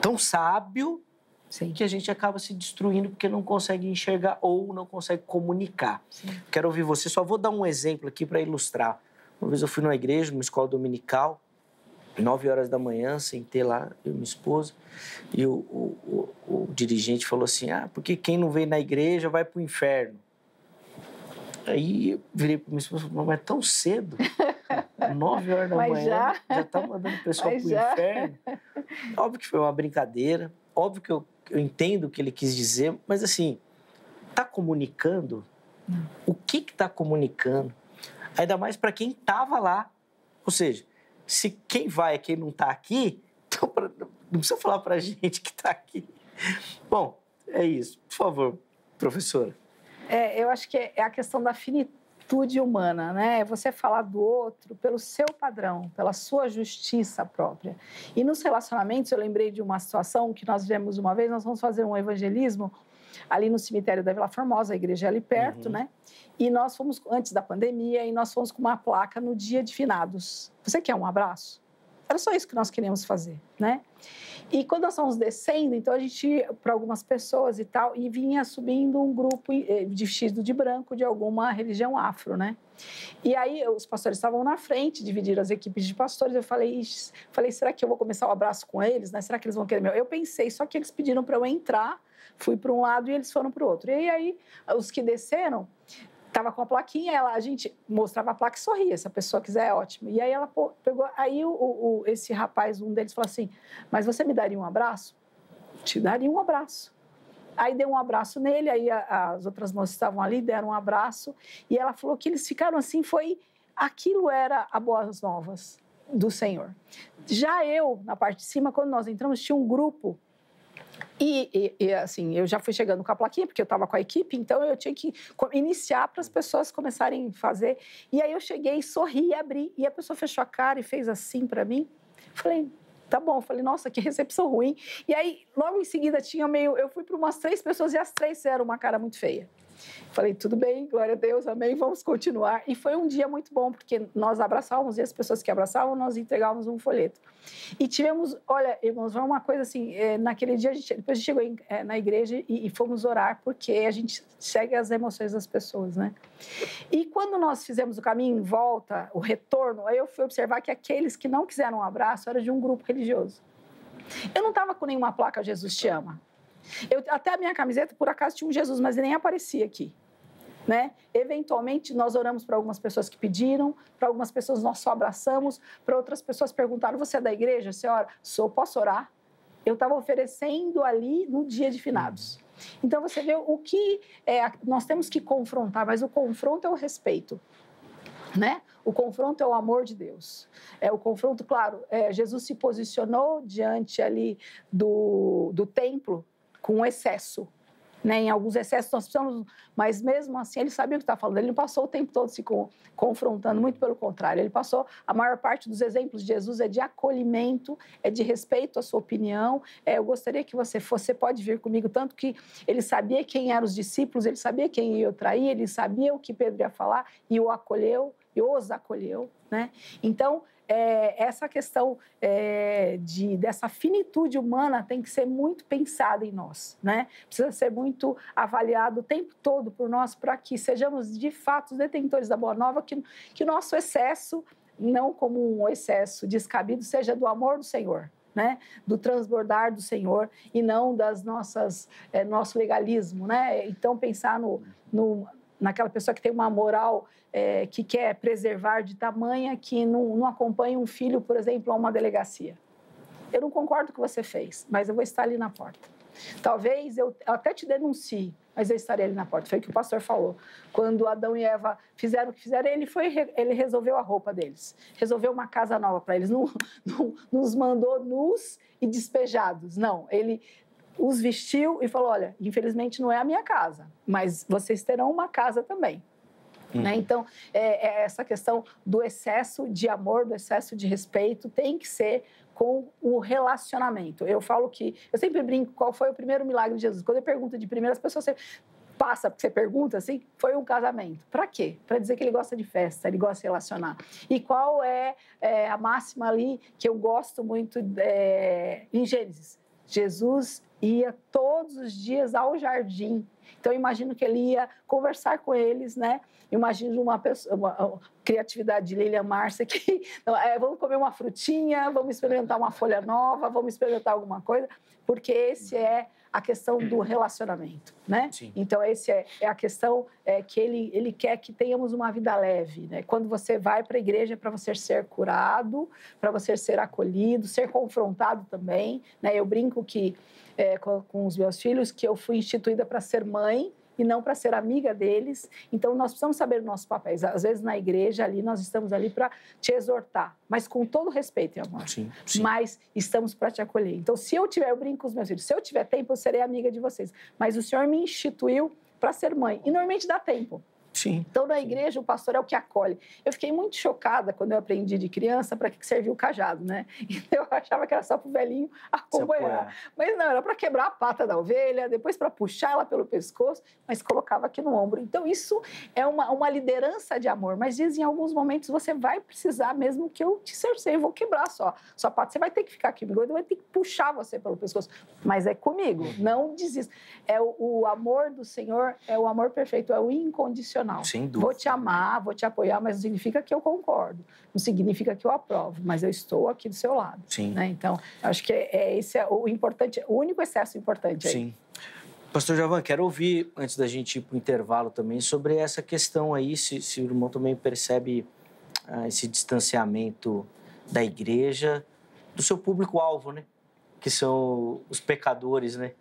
tão sábio, sim, que a gente acaba se destruindo porque não consegue enxergar ou não consegue comunicar. Sim. Quero ouvir você, só vou dar um exemplo aqui para ilustrar. Uma vez eu fui numa igreja, numa escola dominical, 9 horas da manhã, sentei lá, eu e minha esposa, e o dirigente falou assim, porque quem não vem na igreja vai para o inferno. Aí eu virei para minha esposa e falei, mas é tão cedo? 9 horas da manhã, já está mandando o pessoal para o inferno. Óbvio que foi uma brincadeira, óbvio que eu entendo o que ele quis dizer, mas assim, está comunicando? O que está comunicando? Ainda mais para quem estava lá. Ou seja, se quem vai é quem não está aqui, então não precisa falar para a gente que está aqui. Bom, é isso. Por favor, professora. Eu acho que é a questão da finitude humana, né? Você falar do outro pelo seu padrão, pela sua justiça própria. E nos relacionamentos, eu lembrei de uma situação que nós vivemos uma vez, nós vamos fazer um evangelismo ali no cemitério da Vila Formosa, a igreja é ali perto, né? E nós fomos, antes da pandemia, e nós fomos com uma placa no dia de finados. Você quer um abraço? Era só isso que nós queríamos fazer, né? E quando nós estávamos descendo, então a gente ia para algumas pessoas e tal, e vinha subindo um grupo vestido de branco de alguma religião afro, né? E aí os pastores estavam na frente, dividiram as equipes de pastores, eu falei, será que eu vou começar o abraço com eles, né? Será que eles vão querer meu? Eu pensei, só que eles pediram para eu entrar, fui para um lado e eles foram para o outro. E aí os que desceram, estava com a plaquinha, a gente mostrava a placa e sorria, se a pessoa quiser, é ótimo. E aí ela pegou, aí esse rapaz, um deles, falou assim, mas você me daria um abraço? Te daria um abraço. Aí deu um abraço nele, aí as outras moças estavam ali, deram um abraço, e ela falou que eles ficaram assim, aquilo era a Boas Novas do Senhor. Já eu, na parte de cima, quando nós entramos, tinha um grupo. E assim, eu já fui chegando com a plaquinha, porque eu estava com a equipe, então eu tinha que iniciar para as pessoas começarem a fazer. E aí eu cheguei, sorri, abri, e a pessoa fechou a cara e fez assim para mim. Falei, tá bom. Falei, nossa, que recepção ruim. E aí, logo em seguida, eu fui para umas 3 pessoas e as 3 fizeram uma cara muito feia. Falei, tudo bem, glória a Deus, amém, vamos continuar. E foi um dia muito bom, porque nós abraçávamos, e as pessoas que abraçavam, nós entregávamos um folheto. E tivemos, olha, irmãos, foi uma coisa assim, naquele dia, depois a gente chegou na igreja e fomos orar, porque a gente segue as emoções das pessoas, né? E quando nós fizemos o caminho em volta, o retorno, aí eu fui observar que aqueles que não quiseram um abraço eram de um grupo religioso. Eu não estava com nenhuma placa Jesus te ama. Até a minha camiseta, por acaso, tinha um Jesus, mas ele nem aparecia aqui, né? Eventualmente, nós oramos para algumas pessoas que pediram, para algumas pessoas nós só abraçamos, para outras pessoas perguntaram, você é da igreja? Você ora? Sou, posso orar? Eu estava oferecendo ali no dia de finados. Então, você vê o que nós temos que confrontar, mas o confronto é o respeito, né? O confronto é o amor de Deus. O confronto, claro, Jesus se posicionou diante ali do templo com excesso, né? Em alguns excessos nós precisamos, mas mesmo assim ele sabia o que estava falando. Ele não passou o tempo todo se confrontando, muito pelo contrário. Ele passou, a maior parte dos exemplos de Jesus é de acolhimento, é de respeito à sua opinião. Eu gostaria que você pode vir comigo, tanto que ele sabia quem eram os discípulos, ele sabia quem ia o trair, ele sabia o que Pedro ia falar e o acolheu, e os acolheu, né? Então, essa questão dessa finitude humana tem que ser muito pensada em nós, né? Precisa ser muito avaliado o tempo todo por nós para que sejamos, de fato, os detentores da Boa Nova, que o nosso excesso, não como um excesso descabido, seja do amor do Senhor, né? Do transbordar do Senhor e não das nosso legalismo, né? Então, pensar naquela pessoa que tem uma moral que quer preservar de tamanha que não acompanha um filho, por exemplo, a uma delegacia. Eu não concordo com o que você fez, mas eu vou estar ali na porta. Talvez eu até te denuncie, mas eu estarei ali na porta. Foi o que o pastor falou. Quando Adão e Eva fizeram o que fizeram, ele resolveu a roupa deles. Resolveu uma casa nova para eles. Não nos mandou nus e despejados. Não, ele os vestiu e falou, olha, infelizmente não é a minha casa, mas vocês terão uma casa também. Né? Então, essa questão do excesso de amor, do excesso de respeito, tem que ser com o relacionamento. Eu falo que, eu sempre brinco, qual foi o primeiro milagre de Jesus? Quando eu pergunto de primeiro, as pessoas sempre passa, porque você pergunta assim, foi um casamento. Para quê? Para dizer que ele gosta de festa, ele gosta de se relacionar. E qual é a máxima ali que eu gosto muito em Gênesis? Jesus ia todos os dias ao jardim. Então, eu imagino que ele ia conversar com eles, né? Imagino uma criatividade de Lilian Márcia que vamos comer uma frutinha, vamos experimentar uma folha nova, vamos experimentar alguma coisa, porque esse é a questão do relacionamento, né? Sim. Então, essa é a questão que ele quer que tenhamos uma vida leve, né? Quando você vai para a igreja, é para você ser curado, para você ser acolhido, ser confrontado também, né? Eu brinco que com os meus filhos que eu fui instituída para ser mãe e não para ser amiga deles. Então, nós precisamos saber os nossos papéis. Às vezes, na igreja, ali, nós estamos ali para te exortar, mas com todo respeito e amor. Sim, sim. Mas estamos para te acolher. Então, eu brinco com os meus filhos, se eu tiver tempo, eu serei amiga de vocês. Mas o Senhor me instituiu para ser mãe. E, normalmente, dá tempo. Sim. Então, na igreja, o pastor é o que acolhe. Eu fiquei muito chocada quando eu aprendi de criança para que servia o cajado, né? Então, eu achava que era só para o velhinho acompanhar. Mas não, era para quebrar a pata da ovelha, depois para puxar ela pelo pescoço, mas colocava aqui no ombro. Então, isso é uma liderança de amor. Mas diz, em alguns momentos, você vai precisar mesmo que eu te cerceie, eu vou quebrar sua pata. Você vai ter que ficar aqui, eu vai ter que puxar você pelo pescoço. Mas é comigo, não desista. O amor do Senhor é o amor perfeito, é o incondicional. Sem dúvida. Vou te amar, vou te apoiar, mas não significa que eu concordo, não significa que eu aprovo, mas eu estou aqui do seu lado. Sim. Né? Então, acho que esse é o importante, o único excesso importante aí. Sim. Pastor Javan, quero ouvir, antes da gente ir para o intervalo também, sobre essa questão aí, se o irmão também percebe esse distanciamento da igreja, do seu público-alvo, né? Que são os pecadores, né?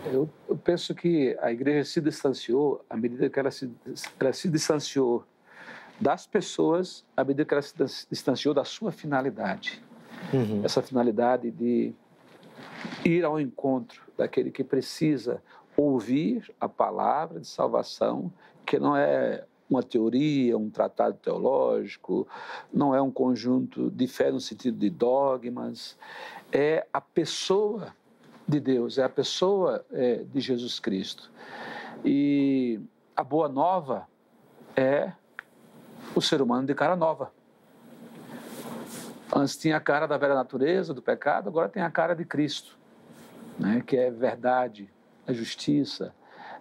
Eu penso que a igreja se distanciou à medida que ela se distanciou das pessoas, à medida que ela se distanciou da sua finalidade. Uhum. Essa finalidade de ir ao encontro daquele que precisa ouvir a palavra de salvação, que não é uma teoria, um tratado teológico, não é um conjunto de fé no sentido de dogmas, é a pessoa de Deus, é a pessoa de Jesus Cristo. E a boa nova é o ser humano de cara nova. Antes tinha a cara da velha natureza, do pecado, agora tem a cara de Cristo, né? Que é verdade, é justiça,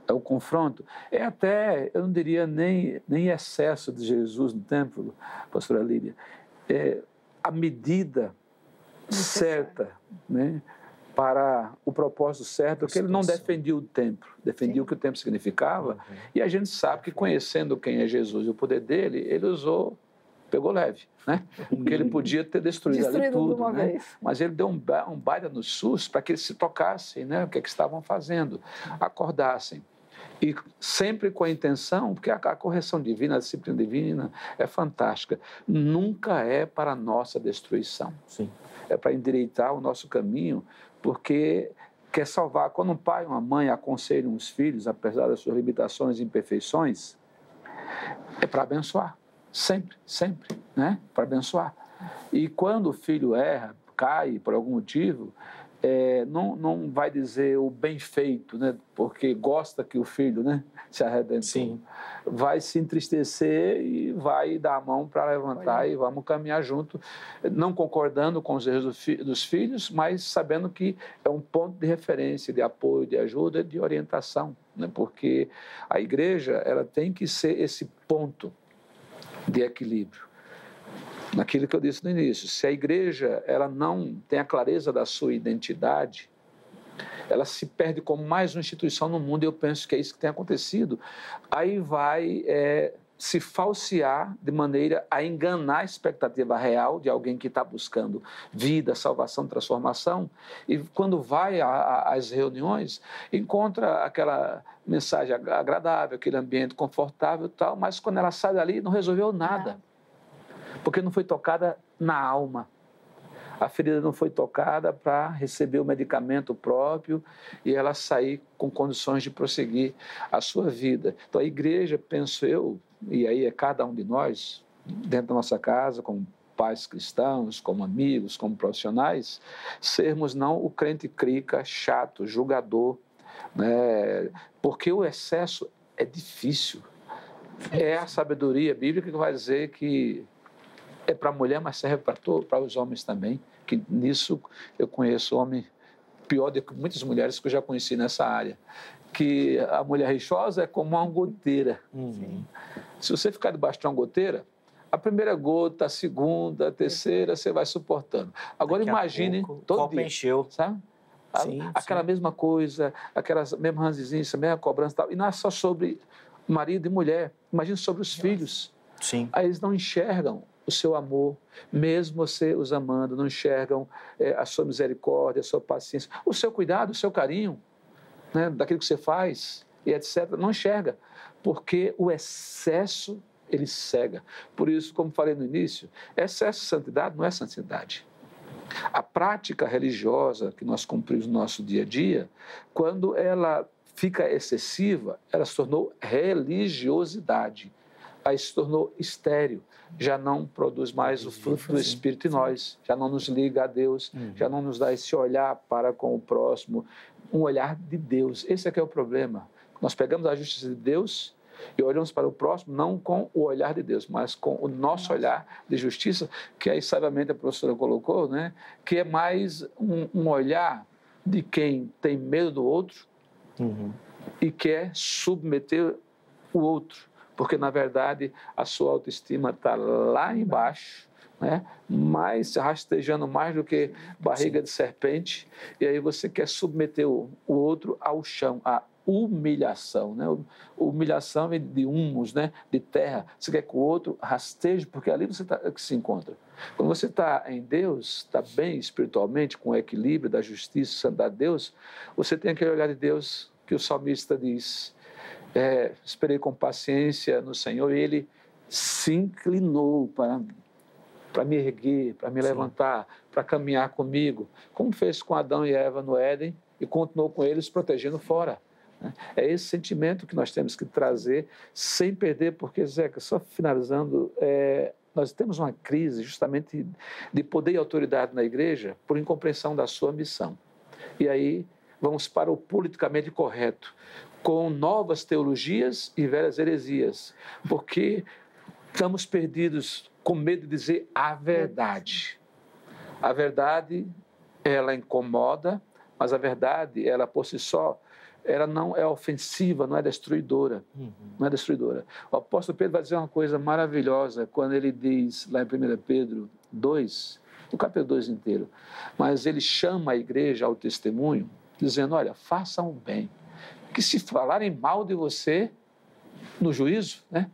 é o confronto. É até, eu não diria nem excesso de Jesus no templo, pastora Lídia, é a medida certa, né? Para o propósito certo, porque ele não defendia o templo, defendia o que o templo significava, e a gente sabe que conhecendo quem é Jesus e o poder dele, ele pegou leve, né? Porque ele podia ter destruído ali tudo, né? Mas ele deu um baile no SUS para que eles se tocassem, né? O que estavam fazendo, acordassem. E sempre com a intenção, porque a correção divina, a disciplina divina é fantástica, nunca é para a nossa destruição. Sim. É para endireitar o nosso caminho, porque quer salvar. Quando um pai e uma mãe aconselham os filhos, apesar das suas limitações e imperfeições, é para abençoar. Sempre, sempre, né? Para abençoar. E quando o filho erra, cai por algum motivo, não vai dizer o bem feito, né? Porque gosta que o filho, né, se arrebentou. Sim. Vai se entristecer e vai dar a mão para levantar e vamos caminhar junto, não concordando com os erros dos filhos, mas sabendo que é um ponto de referência, de apoio, de ajuda, de orientação, né? Porque a igreja ela tem que ser esse ponto de equilíbrio. Naquilo que eu disse no início, se a igreja ela não tem a clareza da sua identidade, ela se perde como mais uma instituição no mundo, e eu penso que é isso que tem acontecido. Aí vai se falsear de maneira a enganar a expectativa real de alguém que está buscando vida, salvação, transformação, e quando vai às reuniões, encontra aquela mensagem agradável, aquele ambiente confortável e tal, mas quando ela sai dali não resolveu nada. Porque não foi tocada na alma. A ferida não foi tocada para receber o medicamento próprio e ela sair com condições de prosseguir a sua vida. Então, a igreja, penso eu, e aí é cada um de nós, dentro da nossa casa, como pais cristãos, como amigos, como profissionais, sermos não o crente crica, chato, julgador, né? Porque o excesso é difícil. É a sabedoria bíblica que vai dizer que é para a mulher, mas serve para os homens também, que nisso eu conheço homem pior do que muitas mulheres que eu já conheci nessa área, que a mulher rixosa é como uma goteira. Uhum. Se você ficar debaixo de uma goteira, a primeira gota, a segunda, a terceira, você vai suportando. Agora imagine todo dia, encheu, sabe? Aquela mesma coisa, aquelas mesmas ranzinhas, a mesma cobrança e tal. E não é só sobre marido e mulher, imagine sobre os filhos. Sim. Aí eles não enxergam o seu amor, mesmo você os amando, não enxergam a sua misericórdia, a sua paciência, o seu cuidado, o seu carinho, né, daquilo que você faz, e etc. Não enxerga, porque o excesso, ele cega. Por isso, como falei no início, excesso de santidade não é santidade. A prática religiosa que nós cumprimos no nosso dia a dia, quando ela fica excessiva, ela se tornou religiosidade. Aí se tornou estéril, já não produz mais o fruto do Espírito em nós, já não nos liga a Deus, já não nos dá esse olhar para com o próximo, um olhar de Deus. Esse é que é o problema. Nós pegamos a justiça de Deus e olhamos para o próximo não com o olhar de Deus, mas com o nosso olhar de justiça, que aí sabiamente a professora colocou, né? Que é mais um olhar de quem tem medo do outro e quer submeter o outro. Porque, na verdade, a sua autoestima está lá embaixo, né? Mas rastejando mais do que barriga de serpente, e aí você quer submeter o outro ao chão, à humilhação. Né? Humilhação vem de humus, né? De terra. Você quer que o outro rasteje, porque ali você que se encontra. Quando você está em Deus, está bem espiritualmente, com o equilíbrio da justiça, santidade de Deus, você tem aquele olhar de Deus que o salmista diz... esperei com paciência no Senhor e Ele se inclinou para me erguer, para me levantar, para caminhar comigo, como fez com Adão e Eva no Éden e continuou com eles protegendo fora. É esse sentimento que nós temos que trazer sem perder, porque, Zeca, só finalizando, nós temos uma crise justamente de poder e autoridade na igreja por incompreensão da sua missão. E aí vamos para o politicamente correto, com novas teologias e velhas heresias, porque estamos perdidos com medo de dizer a verdade. A verdade, ela incomoda, mas a verdade, ela por si só, ela não é ofensiva, não é destruidora. Não é destruidora. O apóstolo Pedro vai dizer uma coisa maravilhosa quando ele diz, lá em 1 Pedro 2, no capítulo 2 inteiro, mas ele chama a igreja ao testemunho, dizendo, olha, façam o bem. Que se falarem mal de você no juízo, né?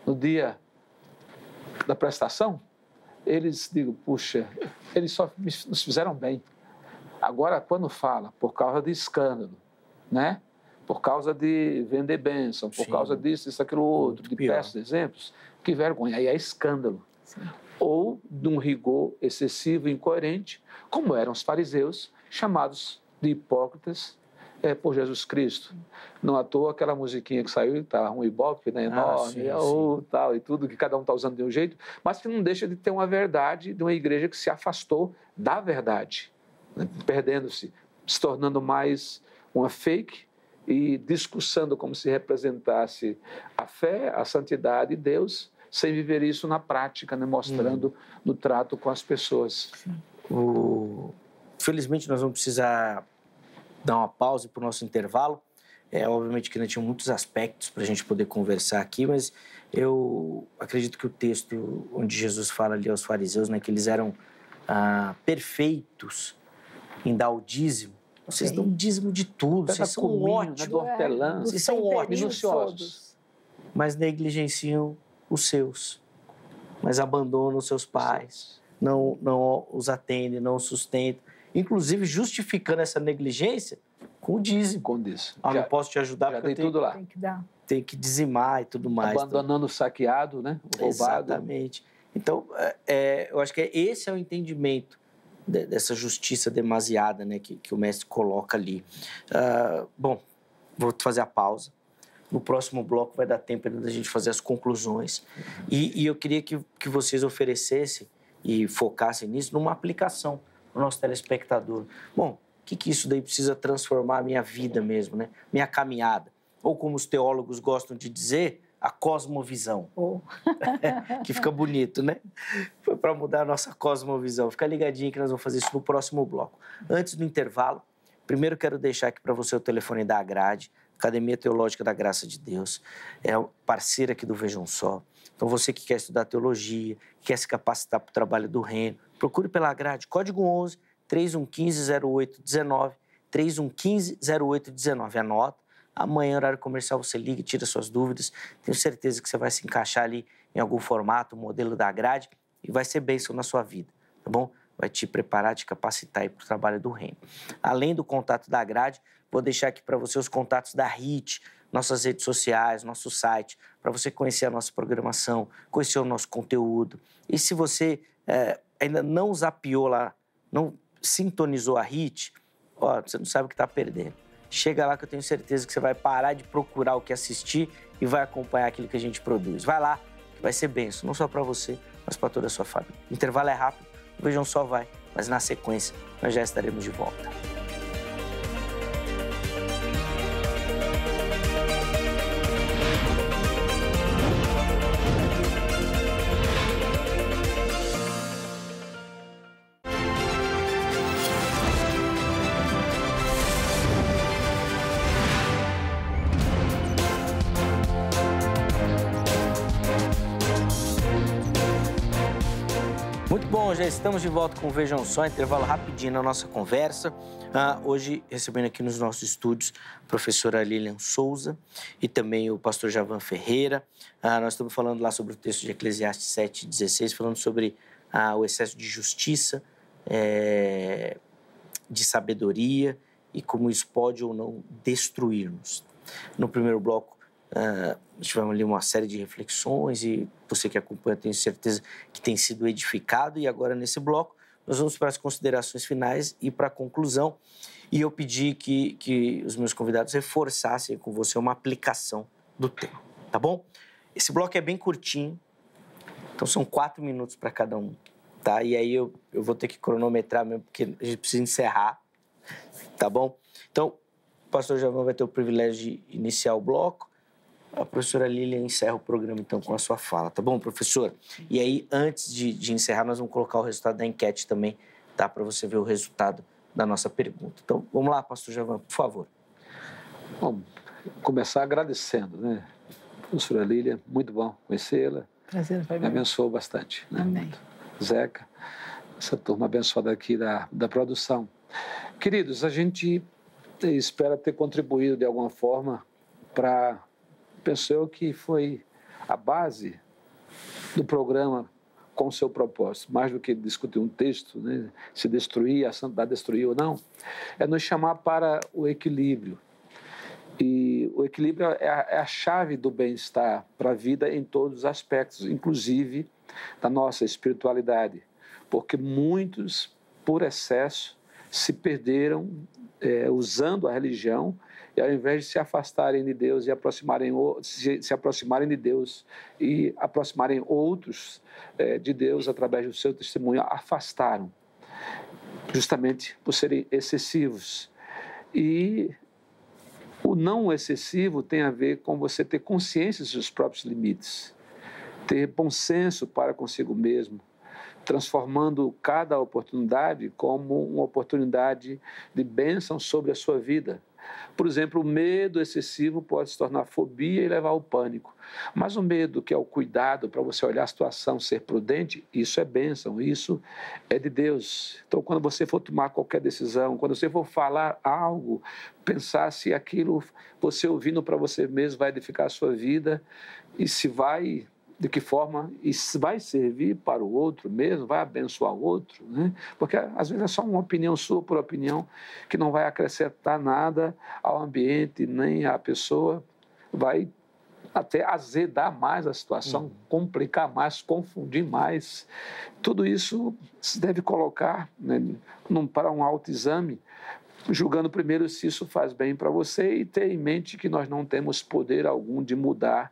No dia da prestação, eles digam, puxa, eles só nos fizeram bem. Agora, quando fala por causa de escândalo, né? Por causa de vender bênção, por causa disso, isso, aquilo, outro, de péssimos exemplos, que vergonha. Aí é escândalo. Sim. Ou de um rigor excessivo e incoerente, como eram os fariseus, chamados de hipócritas, por Jesus Cristo. Não à toa aquela musiquinha que saiu, tá um ibope, né, enorme, tal, e tudo, que cada um está usando de um jeito, mas que não deixa de ter uma verdade de uma igreja que se afastou da verdade, né, perdendo-se, se tornando mais uma fake e discursando como se representasse a fé, a santidade de Deus, sem viver isso na prática, né, mostrando no trato com as pessoas. Felizmente, nós vamos precisar dar uma pausa para o nosso intervalo. Obviamente que ainda tinha muitos aspectos para a gente poder conversar aqui, mas eu acredito que o texto onde Jesus fala ali aos fariseus, né, que eles eram perfeitos em dar o dízimo. Vocês dão dízimo de tudo, vocês são ótimos, do hortelã, vocês são ótimos, minuciosos, mas negligenciam os seus, mas abandonam os seus pais, não os atendem, não os sustentam. Inclusive justificando essa negligência com o dízimo. Com isso. Não posso te ajudar porque tem tudo lá. Tem que dar. Tem que dizimar e tudo mais. Abandonando o saqueado, né? O roubado. Exatamente. Então, eu acho que esse é o entendimento dessa justiça demasiada, né, que o mestre coloca ali. Bom, vou fazer a pausa. No próximo bloco vai dar tempo ainda da gente fazer as conclusões. E eu queria que vocês oferecessem e focassem nisso numa aplicação para o nosso telespectador. Bom, o que isso daí precisa transformar a minha vida mesmo, né? Minha caminhada. Ou como os teólogos gostam de dizer, a cosmovisão. Que fica bonito, né? Foi para mudar a nossa cosmovisão. Fica ligadinho que nós vamos fazer isso no próximo bloco. Antes do intervalo, primeiro quero deixar aqui para você o telefone da Agrade, Academia Teológica da Graça de Deus. É parceira aqui do Vejam Só. Então, você que quer estudar teologia, quer se capacitar para o trabalho do reino, procure pela Grade, código 11 3115-0819, 3115-0819. Anota. Amanhã, horário comercial, você liga e tira suas dúvidas. Tenho certeza que você vai se encaixar ali em algum formato, modelo da Grade, e vai ser bênção na sua vida, tá bom? Vai te preparar, te capacitar para o trabalho do reino. Além do contato da Grade, vou deixar aqui para você os contatos da HIT, nossas redes sociais, nosso site, para você conhecer a nossa programação, conhecer o nosso conteúdo. E se você ainda não zapeou lá, não sintonizou a HIT, você não sabe o que está perdendo. chega lá que eu tenho certeza que você vai parar de procurar o que assistir e vai acompanhar aquilo que a gente produz. Vai lá, que vai ser bênção, não só para você, mas para toda a sua família. O intervalo é rápido, Vejam Só vai, mas na sequência nós já estaremos de volta. Muito bom, já estamos de volta com o Vejam Só, intervalo rapidinho na nossa conversa. Hoje, recebendo aqui nos nossos estúdios a professora Lilian Souza e também o pastor Javan Ferreira. Nós estamos falando lá sobre o texto de Eclesiastes 7:16, falando sobre o excesso de justiça, de sabedoria e como isso pode ou não destruir-nos. No primeiro bloco, tivemos ali uma série de reflexões e você que acompanha, tenho certeza que tem sido edificado. E agora, nesse bloco, nós vamos para as considerações finais e para a conclusão. E eu pedi que os meus convidados reforçassem com você uma aplicação do tema, tá bom? Esse bloco é bem curtinho, então são 4 minutos para cada um, tá? E aí eu vou ter que cronometrar mesmo, porque a gente precisa encerrar, tá bom? Então, o pastor Javan vai ter o privilégio de iniciar o bloco. A professora Lilian encerra o programa, então, com a sua fala, tá bom, professora? E aí, antes de encerrar, nós vamos colocar o resultado da enquete também, tá? Para você ver o resultado da nossa pergunta. Então, vamos lá, pastor Javan, por favor. Bom, começar agradecendo, né? Professora Lilian, muito bom conhecê-la. Prazer, foi me abençoou bastante. Né? Amém. Zeca, essa turma abençoada aqui da produção. Queridos, a gente espera ter contribuído de alguma forma para... Penso eu que foi a base do programa com o seu propósito, mais do que discutir um texto, né, se destruir, a santidade destruir ou não, é nos chamar para o equilíbrio. E o equilíbrio é a chave do bem-estar para a vida em todos os aspectos, inclusive da nossa espiritualidade, porque muitos, por excesso, se perderam usando a religião, e ao invés de se afastarem de Deus e se aproximarem de Deus e aproximarem outros de Deus através do seu testemunho, afastaram, justamente por serem excessivos. E o não excessivo tem a ver com você ter consciência dos seus próprios limites, ter bom senso para consigo mesmo, transformando cada oportunidade como uma oportunidade de bênção sobre a sua vida. Por exemplo, o medo excessivo pode se tornar fobia e levar ao pânico. Mas o medo, que é o cuidado para você olhar a situação, ser prudente, isso é bênção, isso é de Deus. Então, quando você for tomar qualquer decisão, quando você for falar algo, pensar se aquilo você ouvindo para você mesmo vai edificar a sua vida e se vai... de que forma isso vai servir para o outro mesmo, vai abençoar o outro, né? Porque às vezes é só uma opinião sua por opinião que não vai acrescentar nada ao ambiente, nem à pessoa, vai até azedar mais a situação, complicar mais, confundir mais. Tudo isso se deve colocar, né, para um autoexame, julgando primeiro se isso faz bem para você e ter em mente que nós não temos poder algum de mudar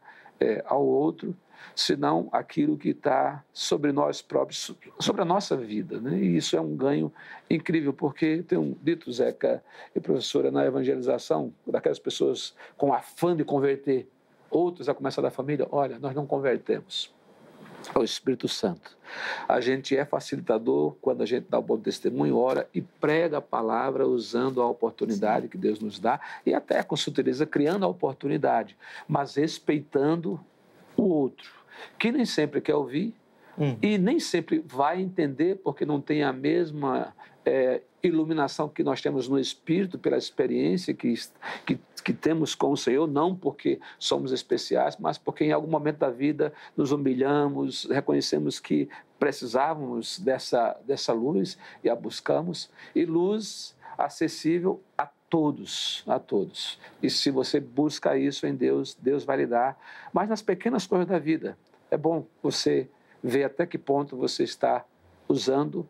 ao outro, senão aquilo que está sobre nós próprios, sobre a nossa vida, né? E isso é um ganho incrível, porque tem um dito, Zeca e professora, na evangelização, daquelas pessoas com afã de converter outros, a começar da família, olha, nós não convertemos ao Espírito Santo. A gente é facilitador quando a gente dá o bom testemunho, ora e prega a palavra usando a oportunidade que Deus nos dá e até com sutileza criando a oportunidade, mas respeitando o outro, que nem sempre quer ouvir e nem sempre vai entender porque não tem a mesma iluminação que nós temos no Espírito, pela experiência que temos com o Senhor, não porque somos especiais, mas porque em algum momento da vida nos humilhamos, reconhecemos que precisávamos dessa luz e a buscamos, e luz acessível a todos. E se você busca isso em Deus, Deus vai lhe dar. Mas nas pequenas coisas da vida, é bom você ver até que ponto você está usando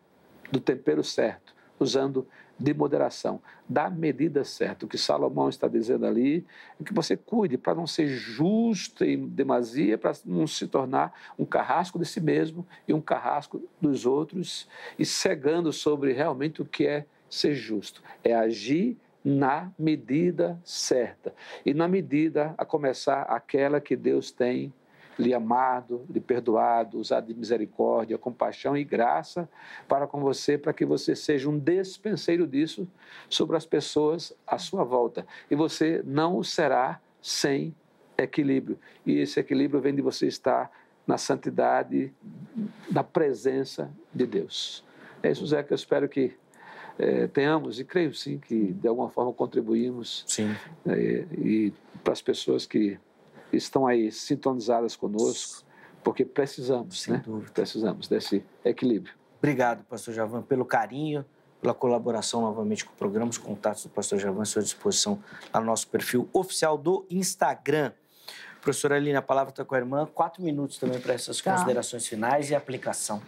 do tempero certo, usando de moderação, da medida certa. O que Salomão está dizendo ali é que você cuide para não ser justo em demasia, para não se tornar um carrasco de si mesmo e um carrasco dos outros, e cegando sobre realmente o que é ser justo. É agir na medida certa. E na medida, a começar, aquela que Deus tem lhe amado, lhe perdoado, usado de misericórdia, compaixão e graça para com você, para que você seja um despenseiro disso sobre as pessoas à sua volta. E você não o será sem equilíbrio. E esse equilíbrio vem de você estar na santidade, na presença de Deus. É isso, Zé, que eu espero que tenhamos, e creio sim, que de alguma forma contribuímos. Sim. E para as pessoas que estão aí sintonizadas conosco, porque precisamos, sem dúvida. Precisamos desse equilíbrio. Obrigado, pastor Javan, pelo carinho, pela colaboração novamente com o programa. Os contatos do pastor Javan à sua disposição lá no nosso perfil oficial do Instagram. Professora Aline, a palavra está com a irmã. 4 minutos também para essas considerações finais e aplicação.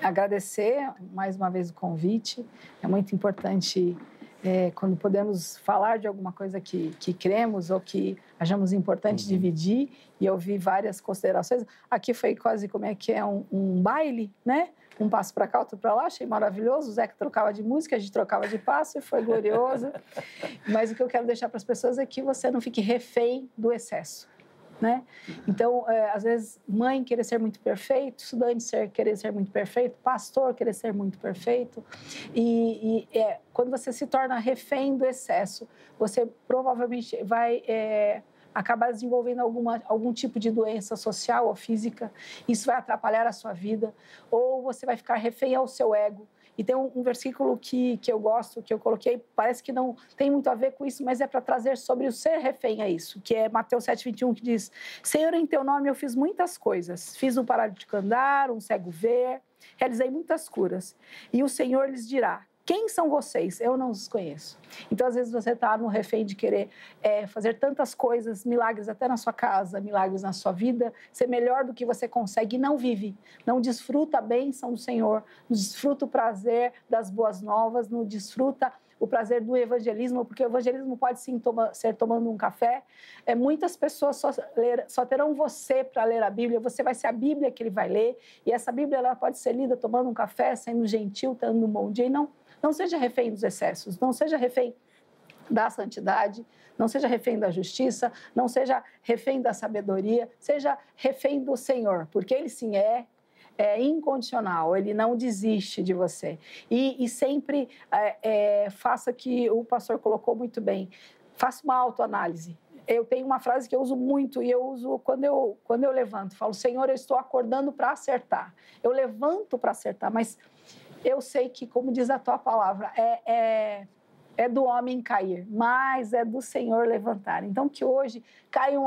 Agradecer mais uma vez o convite. É muito importante quando podemos falar de alguma coisa que cremos ou que achamos importante dividir, e eu vi várias considerações. Aqui foi quase como é que é um baile, né? Um passo para cá, outro para lá, achei maravilhoso. O Zé que trocava de música, a gente trocava de passo e foi glorioso. Mas o que eu quero deixar para as pessoas é que você não fique refém do excesso, né? Então, às vezes, mãe querer ser muito perfeito, estudante querer ser muito perfeito, pastor querer ser muito perfeito. Quando você se torna refém do excesso, você provavelmente vai acabar desenvolvendo algum tipo de doença social ou física. Isso vai atrapalhar a sua vida. Ou você vai ficar refém ao seu ego. E tem um versículo que eu gosto, que eu coloquei, parece que não tem muito a ver com isso, mas é para trazer sobre o ser refém a isso, que é Mateus 7,21, que diz: Senhor, em teu nome eu fiz muitas coisas. Fiz um paralítico andar, um cego ver, realizei muitas curas. E o Senhor lhes dirá: quem são vocês? Eu não os conheço. Então, às vezes, você está no refém de querer fazer tantas coisas, milagres até na sua casa, milagres na sua vida, ser melhor do que você consegue e não vive. Não desfruta a bênção do Senhor, não desfruta o prazer das boas novas, não desfruta o prazer do evangelismo, porque o evangelismo pode sim ser tomando um café. Muitas pessoas só terão você para ler a Bíblia, você vai ser a Bíblia que ele vai ler, e essa Bíblia ela pode ser lida tomando um café, sendo gentil, dando um bom dia, e não seja refém dos excessos, não seja refém da santidade, não seja refém da justiça, não seja refém da sabedoria, seja refém do Senhor, porque Ele sim é incondicional, Ele não desiste de você. E sempre faça que o pastor colocou muito bem, faça uma autoanálise. Eu tenho uma frase que eu uso muito e eu uso quando eu levanto, falo: Senhor, eu estou acordando para acertar. Eu levanto para acertar, mas eu sei que, como diz a tua palavra, é do homem cair, mas é do Senhor levantar. Então, que hoje caiam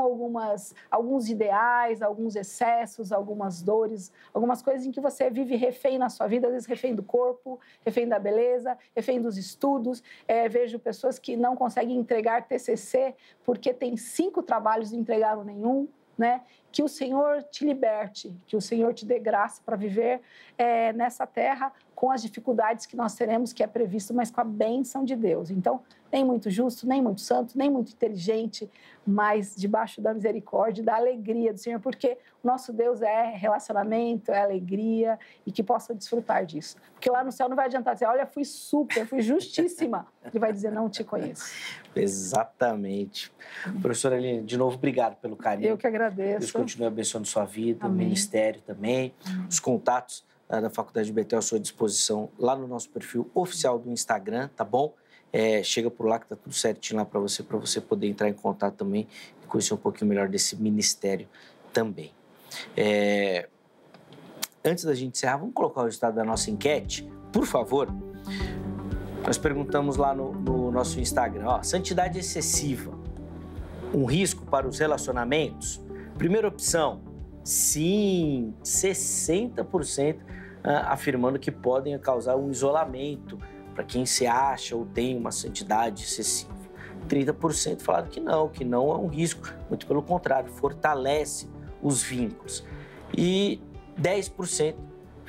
alguns ideais, alguns excessos, algumas dores, algumas coisas em que você vive refém na sua vida, às vezes refém do corpo, refém da beleza, refém dos estudos. Vejo pessoas que não conseguem entregar TCC porque tem 5 trabalhos e não entregaram nenhum, né? Que o Senhor te liberte, que o Senhor te dê graça para viver nessa terra com as dificuldades que nós teremos, que é previsto, mas com a bênção de Deus. Então, nem muito justo, nem muito santo, nem muito inteligente, mas debaixo da misericórdia, da alegria do Senhor, porque o nosso Deus é relacionamento, é alegria, e que possa desfrutar disso. Porque lá no céu não vai adiantar dizer: olha, fui justíssima. Ele vai dizer: não te conheço. Exatamente. Professora Aline, de novo, obrigado pelo carinho. Eu que agradeço. Deus continue abençoando sua vida, Amém. O ministério também. Amém. Os contatos da Faculdade de Betel à sua disposição lá no nosso perfil oficial do Instagram, tá bom? Chega por lá que tá tudo certinho lá para você poder entrar em contato também e conhecer um pouquinho melhor desse ministério também. Antes da gente encerrar, vamos colocar o resultado da nossa enquete, por favor. Nós perguntamos lá no nosso Instagram: santidade excessiva, um risco para os relacionamentos? Primeira opção, sim, 60% afirmando que podem causar um isolamento para quem se acha ou tem uma santidade excessiva. 30% falaram que não é um risco, muito pelo contrário, fortalece os vínculos. E 10%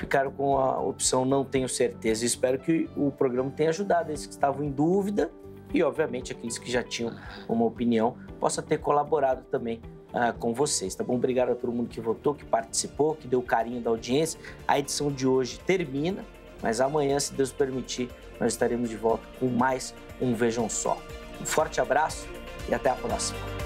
ficaram com a opção não tenho certeza. Espero que o programa tenha ajudado esses que estavam em dúvida e, obviamente, aqueles que já tinham uma opinião, possa ter colaborado também com vocês, tá bom? Obrigado a todo mundo que votou, que participou, que deu carinho da audiência. A edição de hoje termina, mas amanhã, se Deus permitir, nós estaremos de volta com mais um Vejam Só. Um forte abraço e até a próxima.